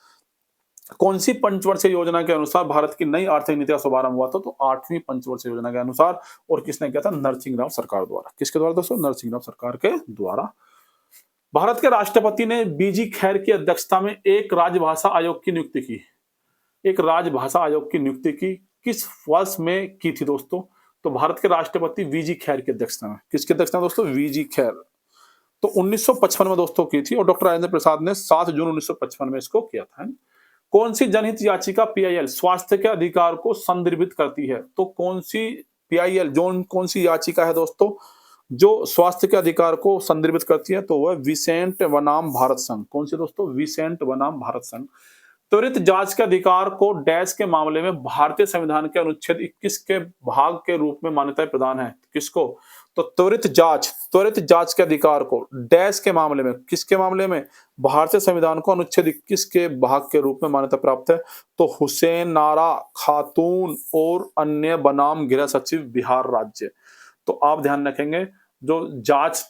कौन सी पंचवर्षीय योजना के अनुसार भारत की नई आर्थिक नीति का शुभारंभ हुआ था, तो 8वीं पंचवर्षीय योजना के अनुसार, और किसने किया था? नरसिंह राव सरकार द्वारा। किसके द्वारा दोस्तों? नरसिंह राव सरकार के द्वारा। भारत के राष्ट्रपति ने बीजी खैर की अध्यक्षता में एक राजभाषा आयोग की नियुक्ति की। एक राजभाषा आयोग की नियुक्ति की किस वर्ष में की थी दोस्तों? तो भारत के राष्ट्रपति वीजी खैर की अध्यक्षता में। किसकी अध्यक्षता में दोस्तों? वीजी खैर। तो 1955 में दोस्तों की थी, और डॉक्टर राजेंद्र प्रसाद ने 7 जून 1955 में इसको किया था। कौन सी जनहित याचिका PIL स्वास्थ्य के अधिकार को संदर्भित करती है? तो कौन सी PIL कौन सी याचिका है दोस्तों जो स्वास्थ्य के अधिकार को संदर्भित करती है? तो वह विसेंट बनाम भारत संघ। कौन सी दोस्तों? विसेंट बनाम भारत संघ। त्वरित जांच के अधिकार को डैश के मामले में भारतीय संविधान के अनुच्छेद 21 के भाग के रूप में मान्यता प्रदान है। किसको? तो त्वरित जांच के अधिकार को डैश के मामले में, किसके मामले में? भारतीय संविधान को अनुच्छेद 21 के भाग के रूप में मान्यता प्राप्त है। तो हुसैन नारा खातून और अन्य बनाम गृह सचिव बिहार राज्य। तो आप ध्यान रखेंगे, जो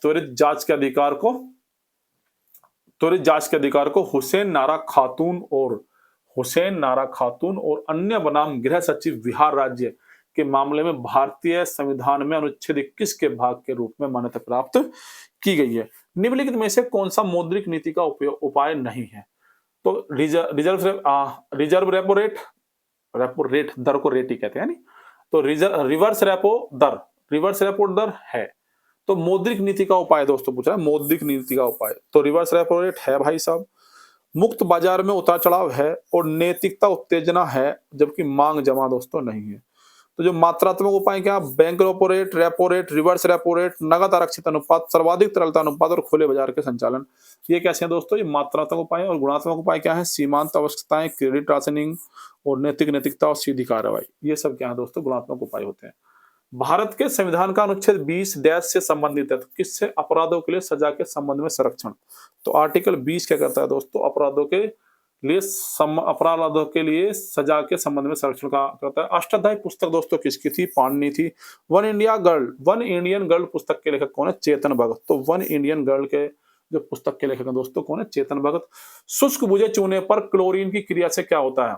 त्वरित जांच के अधिकार को हुसैन नारा खातून और अन्य बनाम गृह सचिव बिहार राज्य के मामले में भारतीय संविधान में अनुच्छेद 21 के भाग के रूप में मान्यता प्राप्त की गई है। निम्नलिखित में से कौन सा मौद्रिक नीति का उपाय नहीं है? तो रिजर्व रेपो रेट दर को रेट ही कहते हैं, तो रिवर्स रेपो दर है। तो मौद्रिक नीति का उपाय दोस्तों पूछा है, मौद्रिक नीति का उपाय तो रिवर्स रेपो रेट है भाई साहब, मुक्त बाजार में उतार चढ़ाव है और नैतिकता उत्तेजना है, जबकि मांग जमा दोस्तों नहीं है। तो जो मात्रात्मक उपाय क्या, bank repo rate, reverse repo rate, नगद आरक्षित अनुपात, सर्वाधिक तरलता अनुपात और खुले बाजार के संचालन। ये कैसे हैं दोस्तों, ये मात्रात्मक उपाय है। और गुणात्मक उपाय क्या है, सीमांत आवश्यकताएं, क्रेडिट राशनिंग और नैतिकता और सीधी कार्रवाई। ये सब क्या है दोस्तों, गुणात्मक उपाय होते हैं। भारत के संविधान का अनुच्छेद 20 डैश से संबंधित है, तो किससे, अपराधों के लिए सजा के संबंध में संरक्षण। तो आर्टिकल 20 क्या करता है दोस्तों, अपराधों के लिए सजा के संबंध में संरक्षण का करता है। अष्टाध्यायी पुस्तक दोस्तों किसकी थी, पाणिनि थी। वन इंडियन गर्ल पुस्तक के लेखक कौन है, चेतन भगत। तो वन इंडियन गर्ल के जो पुस्तक के लेखक हैं दोस्तों कौन है, चेतन भगत। शुष्क भुजे चूने पर क्लोरीन की क्रिया से क्या होता है,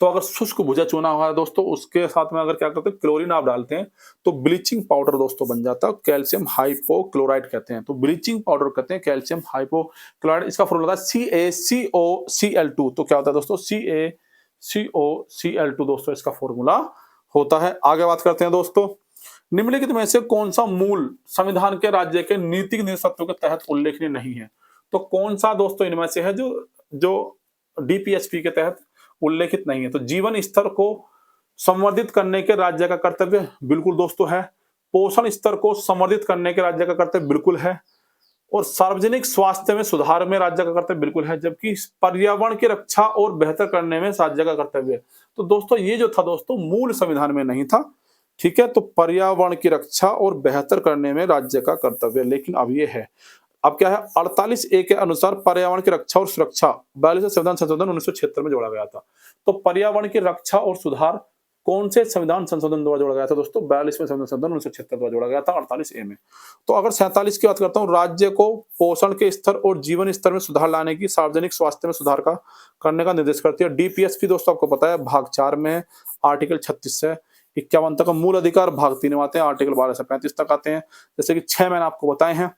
तो अगर शुष्क भुजा चूना हुआ है दोस्तों, उसके साथ में अगर क्या करते हैं, क्लोरीन आप डालते हैं तो ब्लीचिंग पाउडर दोस्तों बन जाता है, कैल्शियम हाइपोक्लोराइड कहते हैं। तो ब्लीचिंग पाउडर कहते हैं कैल्शियम हाइपोक्लोराइड। इसका फॉर्मूला होता है CaCO Cl2। तो क्या होता है दोस्तों, CaCO Cl2 दोस्तों इसका फॉर्मूला होता है। आगे बात करते हैं दोस्तों, निम्नलिखित में से कौन सा मूल संविधान के राज्य के नीतिक निर्देशों के तहत उल्लेखनीय नहीं है। तो कौन सा दोस्तों इनमें से है जो डीपीएसपी के तहत उल्लेखित नहीं है। तो जीवन स्तर को संवर्धित करने के राज्य का कर्तव्य बिल्कुल दोस्तों है। पोषण स्तर को संवर्धित करने के राज्य का कर्तव्य बिल्कुल है। और सार्वजनिक स्वास्थ्य में सुधार में राज्य का कर्तव्य बिल्कुल है। जबकि पर्यावरण की रक्षा और बेहतर करने में राज्य का कर्तव्य है। तो दोस्तों ये जो था दोस्तों मूल संविधान में नहीं था, ठीक है। तो पर्यावरण की रक्षा और बेहतर करने में राज्य का कर्तव्य, लेकिन अब ये है। अब क्या है, 48A के अनुसार पर्यावरण की रक्षा और सुरक्षा 42वें संविधान संशोधन 1976 में जोड़ा गया था। तो पर्यावरण की रक्षा और सुधार कौन से संविधान संशोधन द्वारा जोड़ा गया था दोस्तों, 42वें संविधान संशोधन 1976 द्वारा जोड़ा गया था 48A में। तो अगर 47 की बात करता हूँ, राज्य को पोषण के स्तर और जीवन स्तर में सुधार लाने की, सार्वजनिक स्वास्थ्य में सुधार का करने का निर्देश करती है। डीपीएसपी दोस्तों आपको पता है भाग 4 में आर्टिकल 36 से 51 तक, मूल अधिकार भाग 3 में आते हैं, आर्टिकल 12 से 35 तक आते हैं। जैसे कि 6 मैंने आपको बताए हैं।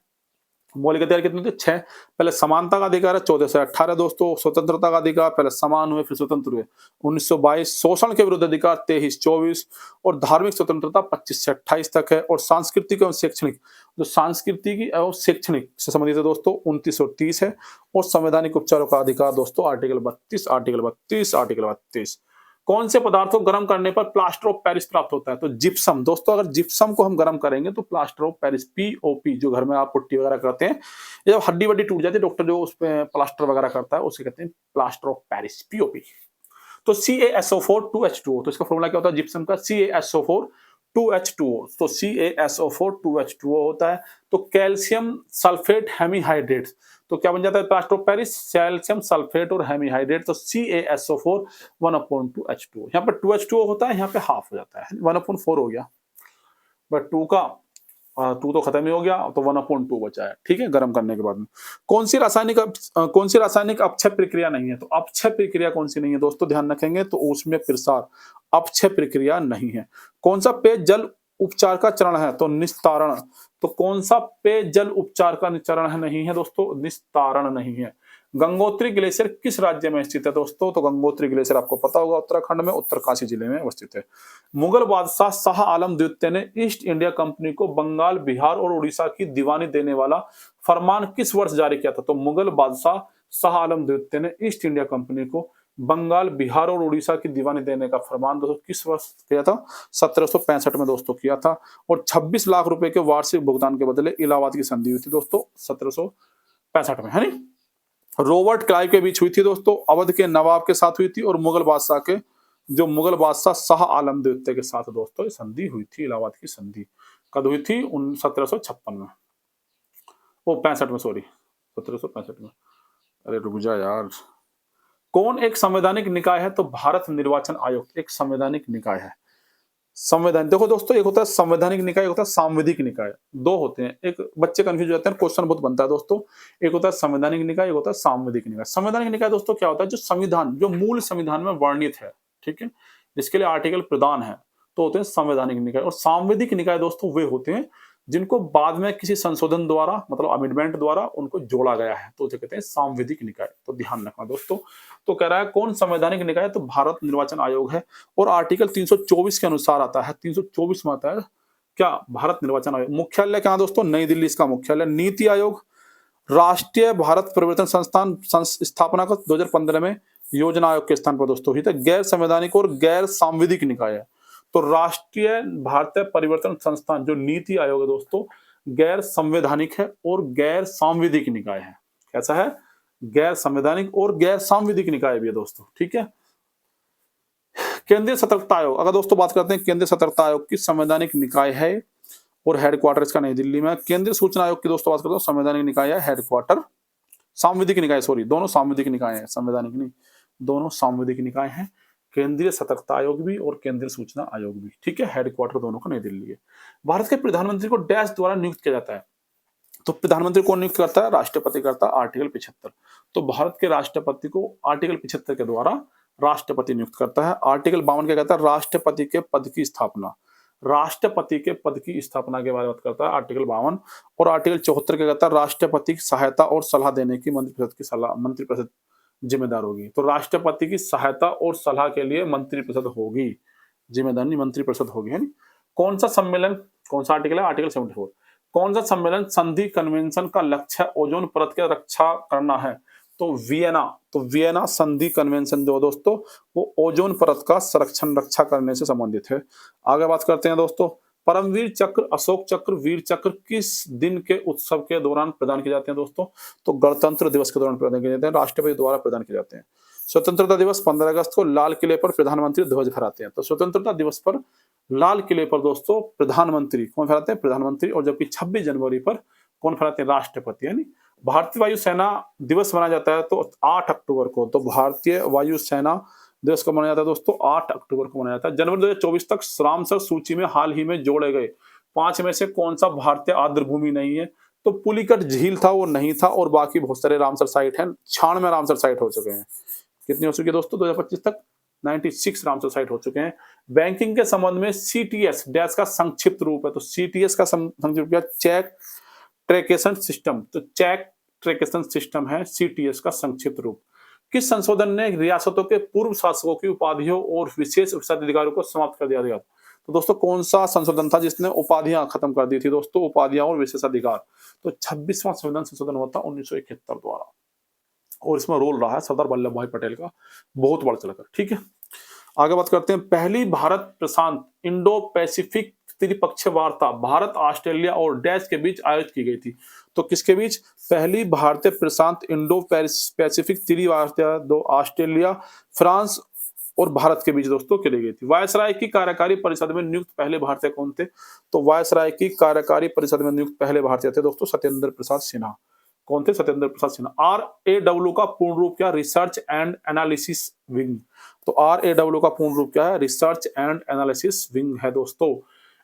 मौलिक अधिकार कितने थे, 6। पहले समानता का अधिकार है 14 से 18 दोस्तों। स्वतंत्रता का अधिकार, पहले समान हुए फिर स्वतंत्र हुए 1922। शोषण के विरुद्ध अधिकार 23-24 और धार्मिक स्वतंत्रता 25 से 28 तक है। और सांस्कृतिक एवं शैक्षणिक, जो सांस्कृतिक एवं शैक्षणिक से संबंधित है दोस्तों 29 और 30 है। और संवैधानिक उपचारों का अधिकार दोस्तों आर्टिकल 32। कौन से पदार्थ को गर्म करने पर प्लास्टर ऑफ पेरिस प्राप्त होता है, तो जिप्सम दोस्तों। अगर जिप्सम को हम गर्म करेंगे तो प्लास्टर ऑफ पेरिस, POP, जो घर में आप पुट्टी वगैरह करते हैं, जब हड्डी वड्डी टूट जाती है, डॉक्टर जो उस पे प्लास्टर वगैरह करता है उसे कहते हैं प्लास्टर ऑफ पेरिस, POP। तो CaSO4 2H2O, तो इसका फॉर्मूला क्या होता है जिप्सम का, CaSO4 2H2O। तो CaSO4 2H2O होता है। तो कैल्शियम सल्फेट हेमीहाइड्रेट, तो क्या बन जाता है plaster of Paris, calcium sulphate और हेमीहाइड्रेट। तो CaSO4 1/2H2O। यहाँ पर 2H2O होता है, यहाँ पे हाफ हो जाता है, 1/4 हो गया। बट 2 तो खत्म ही हो गया, तो 1/2 बचा है, ठीक है, गर्म करने के बाद में। कौन सी रासायनिक अपक्षय प्रक्रिया नहीं है, तो अपक्षय प्रक्रिया कौन सी नहीं है दोस्तों, ध्यान रखेंगे तो ऊष्मीय प्रसार अपक्षय प्रक्रिया नहीं है। कौन सा पेयजल उपचार का चरण है, तो निस्तारण। तो कौन सा पेयजल उपचार का चरण है, नहीं है दोस्तों, निस्तारण नहीं है। गंगोत्री ग्लेशियर किस राज्य में स्थित है दोस्तों, तो गंगोत्री ग्लेशियर आपको पता होगा उत्तराखंड में, उत्तरकाशी जिले में अवस्थित है। मुगल बादशाह शाह आलम द्वितीय ने ईस्ट इंडिया कंपनी को बंगाल, बिहार और उड़ीसा की दीवानी देने वाला फरमान किस वर्ष जारी किया था, तो मुगल बादशाह शाह आलम द्वितीय ने ईस्ट इंडिया कंपनी को बंगाल, बिहार और उड़ीसा की दीवानी देने का फरमान दोस्तों किस वर्ष किया था, 1765 में दोस्तों किया था। और 26 लाख रुपए के वार्षिक भुगतान के बदले इलाहाबाद की संधि हुई थी दोस्तों 1765 में, है नी। रॉबर्ट क्लाइव के बीच हुई थी दोस्तों, अवध के नवाब के साथ हुई थी, और मुगल बादशाह शाह आलम द्वितीय के साथ दोस्तों संधि हुई थी। इलाहाबाद की संधि कब हुई थी, 1756 में, वो 65 में, सॉरी 1765 में। अरे रुक जा यार। कौन एक संवैधानिक निकाय है, तो भारत निर्वाचन आयोग एक संवैधानिक निकाय है। संवैधान देखो दोस्तों, एक होता है संवैधानिक निकाय, एक होता है सांविधिक निकाय, दो होते हैं। एक बच्चे कंफ्यूज हो जाते हैं, क्वेश्चन बहुत बनता है दोस्तों। एक होता है संवैधानिक निकाय, एक होता है सांविधिक निकाय। संवैधानिक निकाय दोस्तों क्या होता है, जो संविधान, जो मूल संविधान में वर्णित है, ठीक है, जिसके लिए आर्टिकल प्रदान है, तो होते हैं संवैधानिक निकाय। और सांविधिक निकाय दोस्तों वे होते हैं जिनको बाद में किसी संशोधन द्वारा, मतलब अमेंडमेंट द्वारा उनको जोड़ा गया है, तो उसे कहते हैं सांविधिक निकाय। तो ध्यान रखना दोस्तों। तो कह रहा है कौन संवैधानिक निकाय है, तो भारत निर्वाचन आयोग है। और आर्टिकल 324 के अनुसार आता है, 324 में आता है क्या भारत निर्वाचन आयोग। मुख्यालय कहाँ दोस्तों, नई दिल्ली इसका मुख्यालय। नीति आयोग राष्ट्रीय भारत परिवर्तन संस्थान स्थापना को 2015 में योजना आयोग के स्थान पर दोस्तों ही थे। गैर संवैधानिक और गैर सांविधिक निकाय है, तो राष्ट्रीय भारतीय परिवर्तन संस्थान जो नीति आयोग है दोस्तों, गैर संवैधानिक है और गैर सांविधिक निकाय है। कैसा है, गैर संवैधानिक और गैर सांविधिक निकाय भी है दोस्तों, ठीक है। केंद्रीय सतर्कता आयोग, अगर दोस्तों बात करते हैं केंद्रीय सतर्कता आयोग की, संवैधानिक निकाय है और हेडक्वार्टर इसका नई दिल्ली में। केंद्रीय सूचना आयोग की दोस्तों बात करते हैं, संवैधानिक निकाय है, हेडक्वार्टर सांविधिक निकाय, सॉरी दोनों सांविधिक निकाय हैं, संवैधानिक नहीं, दोनों सांविधिक निकाय हैं। केंद्रीय सतर्कता आयोग भी और केंद्रीय सूचना आयोग भी, ठीक है। हेडक्वार्टर दोनों का नई दिल्ली है। भारत के प्रधानमंत्री को डैश द्वारा नियुक्त किया जाता है, तो प्रधानमंत्री कौन नियुक्त करता है, राष्ट्रपति करता है, आर्टिकल 75। तो भारत के राष्ट्रपति को आर्टिकल 75 के द्वारा राष्ट्रपति नियुक्त करता है। आर्टिकल 52 क्या कहता है, राष्ट्रपति के पद की स्थापना, राष्ट्रपति के पद की स्थापना के बारे में बात करता है आर्टिकल 52। और आर्टिकल 74 क्या कहता है, राष्ट्रपति की सहायता और सलाह देने की मंत्रिपरिषद जिम्मेदार होगी। तो राष्ट्रपति की सहायता और सलाह के लिए मंत्रिपरिषद होगी, जिम्मेदारी मंत्रिपरिषद होगी, है नहीं। कौन सा सम्मेलन, कौन सा आर्टिकल है, आर्टिकल 74। कौन सा सम्मेलन संधि कन्वेंशन का लक्ष्य ओजोन परत की रक्षा करना है, तो वियना, तो वियना संधि कन्वेंशन जो दोस्तों वो ओजोन परत का संरक्षण रक्षा करने से संबंधित है। आगे बात करते हैं दोस्तों, परमवीर चक्र, अशोक चक्र, वीर चक्र किस दिन के उत्सव के दौरान प्रदान किए जाते हैं दोस्तों, तो गणतंत्र दिवस के दौरान प्रदान किए जाते हैं, राष्ट्रपति द्वारा प्रदान किए जाते हैं। स्वतंत्रता दिवस 15 अगस्त को लाल किले पर प्रधानमंत्री ध्वज फहराते हैं, तो स्वतंत्रता दिवस पर लाल किले पर दोस्तों प्रधानमंत्री कौन फहराते हैं, प्रधानमंत्री। और जबकि 26 जनवरी पर कौन फहराते हैं, राष्ट्रपति, यानी भारतीय वायुसेना दिवस मनाया जाता है तो 8 अक्टूबर को, तो भारतीय वायुसेना दिवस को मनाया जाता है दोस्तों 8 अक्टूबर को मनाया जाता है। जनवरी 2024 तक रामसर सूची में हाल ही में जोड़े गए 5 में से कौन सा भारतीय आर्द्रभूमि नहीं है, तो पुलिकट झील था, वो नहीं था, और बाकी बहुत सारे रामसर साइट हैं, 96 रामसर साइट हो चुके हैं। कितनी हो चुकी है दोस्तों, 2025 तक 96 रामसर साइट हो चुके हैं। बैंकिंग के संबंध में सीटीएस डैश का संक्षिप्त रूप है, तो सीटीएस का संक्षिप्त क्या, चेक ट्रैकेशन सिस्टम, तो चेक ट्रैकेशन सिस्टम है सीटीएस का संक्षिप्त रूप। किस संशोधन ने रियासतों के पूर्व शासकों की उपाधियों और विशेष विशेषाधिकारों को समाप्त कर दिया गया, तो दोस्तों कौन सा संशोधन था जिसने उपाधियां खत्म कर दी थी दोस्तों, उपाधियां और विशेषाधिकार, तो 26वां संविधान संशोधन हुआ था 1971 द्वारा, और इसमें रोल रहा है सरदार वल्लभ भाई पटेल का बहुत बढ़ चढ़कर, ठीक है। आगे बात करते हैं, पहली भारत प्रशांत इंडो पैसिफिक त्रिपक्षीय वार्ता भारत, ऑस्ट्रेलिया और डैश के बीच आयोजित की गई थी, तो किसके बीच, पहली भारतीय प्रशांत इंडो पैसिफिक त्रिवार्ता दो ऑस्ट्रेलिया, फ्रांस और भारत के बीच दोस्तों की गई थी। वायसराय की कार्यकारी परिषद में नियुक्त पहले भारतीय कौन थे, तो वायसराय की कार्यकारी परिषद में नियुक्त पहले भारतीय थे दोस्तों सत्येंद्र प्रसाद सिन्हा। कौन थे, सत्येंद्र प्रसाद सिन्हा। RAW का पूर्ण रूप क्या, रिसर्च एंड एनालिसिस विंग, तो RAW का पूर्ण रूप क्या है, रिसर्च एंड एनालिसिस विंग है दोस्तों।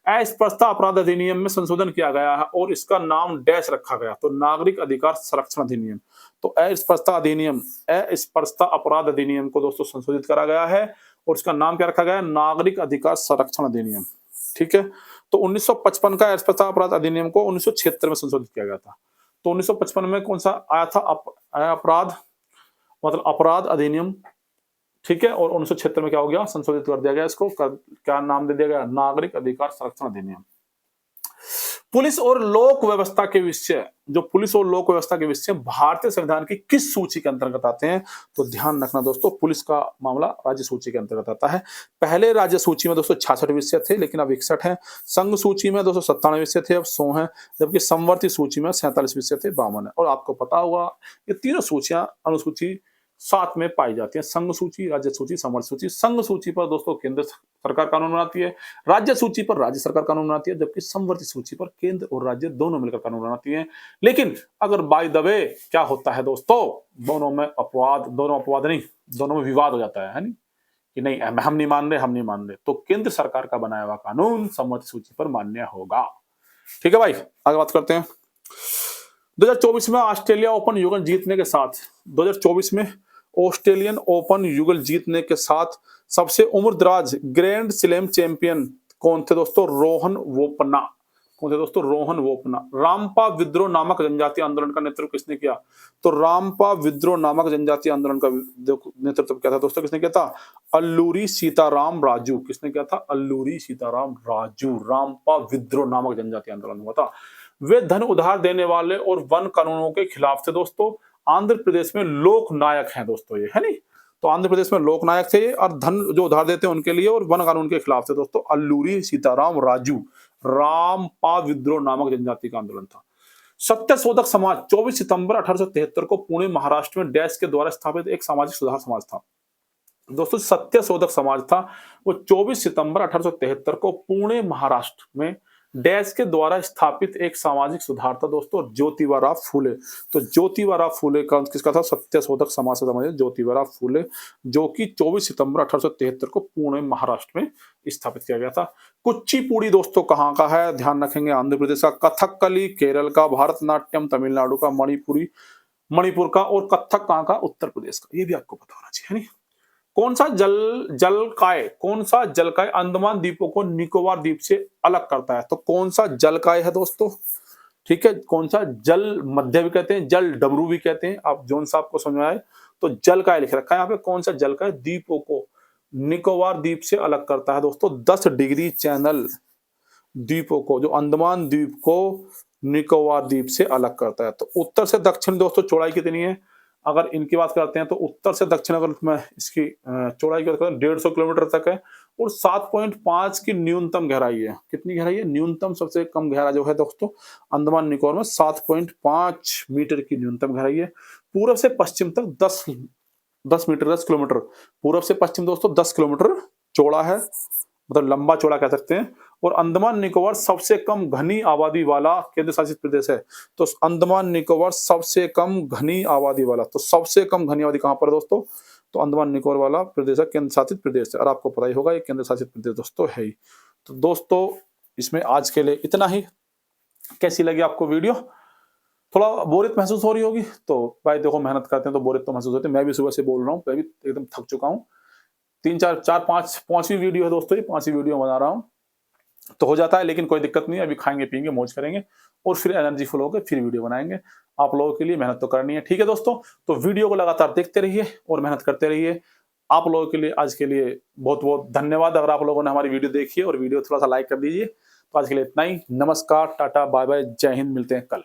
अस्पृश्यता अपराध अधिनियम में संशोधन किया गया है और इसका नाम डैश रखा गया, तो नागरिक अधिकार संरक्षण अधिनियम। तो अस्पृश्यता अधिनियम, अस्पृश्यता अपराध अधिनियम को दोस्तों संशोधित करा गया है और इसका नाम क्या रखा गया है, नागरिक अधिकार संरक्षण अधिनियम, ठीक है। तो 1955 का अस्पृश्यता अपराध अधिनियम को 1976 में संशोधित किया गया था, तो 1955 में कौन सा आया था, अपराध मतलब अपराध अधिनियम, ठीक है। और 1976 में क्या हो गया, संशोधित कर दिया गया, इसको क्या नाम दे दिया गया, नागरिक अधिकार संरक्षण अधिनियम। पुलिस और लोक व्यवस्था के विषय, जो पुलिस और लोक व्यवस्था के विषय भारतीय संविधान की किस सूची के अंतर्गत आते हैं, तो ध्यान रखना दोस्तों पुलिस का मामला राज्य सूची के अंतर्गत आता है। पहले राज्य सूची में दोस्तों 66 विषय थे लेकिन अब 61 है, संघ सूची में 297 विषय थे अब 100 है, जबकि समवर्ती सूची में 47 विषय थे 52 है। और आपको पता होगा ये तीनों सूचियां अनुसूची 7 में पाई जाती है, संघ सूची, राज्य सूची, समवर्त सूची। संघ सूची पर दोस्तों केंद्र सरकार कानून बनाती है, राज्य सूची पर राज्य सरकार कानून बनाती है, जबकि समवर्ती सूची पर केंद्र और राज्य दोनों मिलकर कानून बनाती है। लेकिन अगर बाय द वे क्या होता है दोस्तों, दोनों में अपवाद नहीं, दोनों में विवाद हो जाता है नहीं, कि नहीं हम नहीं मान रहे, तो केंद्र सरकार का बनाया हुआ कानून समवर्ती सूची पर मान्य होगा, ठीक है भाई। आगे बात करते हैं, 2024 में ऑस्ट्रेलिया ओपन युगल जीतने के साथ 2024 में ऑस्ट्रेलियन ओपन युगल जीतने के साथ सबसे उम्रदराज ग्रैंड स्लैम चैंपियन कौन थे दोस्तों, रोहन बोपन्ना। कौन थे दोस्तों? रोहन बोपन्ना। रामपा विद्रोह नामक जनजातीय आंदोलन का नेतृत्व किसने किया? तो रामपा विद्रोह नामक जनजातीय आंदोलन का नेतृत्व क्या था दोस्तों? किसने किया था? अल्लूरी सीताराम राजू। किसने किया था? अल्लूरी सीताराम राजू। रामपा विद्रोह नामक जनजातीय आंदोलन हुआ था। वे धन उधार देने वाले और वन कानूनों के खिलाफ थे दोस्तों। आंध्र प्रदेश में लोक नायक हैं दोस्तों ये, है नहीं? तो आंध्र प्रदेश में लोक नायक थे और धन जो उधार देते हैं उनके लिए और वन कानून के खिलाफ थे दोस्तों। अल्लूरी सीताराम राजू। रामपा विद्रोह नामक जनजाति का आंदोलन था। सत्यशोधक समाज 24 सितंबर 1873 को पुणे महाराष्ट्र में डैश के द्वारा स्थापित एक सामाजिक सुधार समाज था। दोस्तों सत्यशोधक समाज था वो 24 सितंबर 1873 को पुणे महाराष्ट्र में डैश के द्वारा स्थापित एक सामाजिक सुधार था दोस्तों, ज्योतिबा फूले। तो ज्योतिबा फूले का किसका था? सत्यशोधक समाज से समझिए, ज्योतिबा फूले, जो कि 24 सितंबर 1873 को पुणे महाराष्ट्र में स्थापित किया गया था। कुचिपुड़ी दोस्तों कहाँ का है? ध्यान रखेंगे, आंध्र प्रदेश का। कथकली केरल का। भारतनाट्यम तमिलनाडु का। मणिपुर का। और कथक कहाँ का? उत्तर प्रदेश का। ये भी आपको पता होना चाहिए, है नहीं? कौन सा जलकाय अंडमान द्वीपों को निकोबार द्वीप से अलग करता है? तो कौन सा जलकाय है दोस्तों? ठीक है, कौन सा? जल मध्य भी कहते हैं, जल डमरू भी कहते हैं, आप जोन सा आपको समझ में आए तो जलकाय लिख रखा है यहाँ पे। कौन सा जलकाय द्वीपों को निकोबार द्वीप से अलग करता है दोस्तों? 10 डिग्री चैनल द्वीपों को, जो अंडमान द्वीप को निकोबार द्वीप से अलग करता है। तो उत्तर से दक्षिण दोस्तों चौड़ाई कितनी है? अगर इनकी बात करते हैं तो उत्तर से दक्षिण अगर मैं इसकी चौड़ाई की बात करूं 150 किलोमीटर तक है और 7.5 की न्यूनतम गहराई है। कितनी गहराई है? न्यूनतम सबसे कम गहरा जो है दोस्तों अंडमान निकोबार में 7.5 मीटर की न्यूनतम गहराई है। पूर्व से पश्चिम तक 10 मीटर 10 किलोमीटर। पूर्व से पश्चिम दोस्तों 10 किलोमीटर चौड़ा है, मतलब लंबा चौड़ा कह सकते हैं। और अंडमान निकोबार सबसे कम घनी आबादी वाला केंद्र शासित प्रदेश है। तो अंडमान निकोबार सबसे कम घनी आबादी वाला, तो सबसे कम घनी आबादी कहां पर दोस्तों? तो अंडमान निकोबार वाला प्रदेश है, केंद्र शासित प्रदेश है। और आपको पता ही होगा ये केंद्र शासित प्रदेश दोस्तों है ही। तो दोस्तों इसमें आज के लिए इतना ही। कैसी लगी आपको वीडियो? थोड़ा बोरियत महसूस हो रही होगी तो भाई देखो, मेहनत करते हैं तो बोरियत तो महसूस होती है। मैं भी सुबह से बोल रहा हूँ, मैं भी एकदम थक चुका हूँ। 5वीं वीडियो है दोस्तों, ये 5वीं वीडियो बना रहा हूँ तो हो जाता है, लेकिन कोई दिक्कत नहीं है। अभी खाएंगे पिएंगे मौज करेंगे और फिर एनर्जी फुल होकर फिर वीडियो बनाएंगे। आप लोगों के लिए मेहनत तो करनी है, ठीक है दोस्तों? तो वीडियो को लगातार देखते रहिए और मेहनत करते रहिए। आप लोगों के लिए आज के लिए बहुत बहुत धन्यवाद। अगर आप लोगों ने हमारी वीडियो देखी है और वीडियो थोड़ा सा लाइक कर दीजिए। तो आज के लिए इतना ही। नमस्कार, टाटा, बाय बाय, जय हिंद। मिलते हैं कल।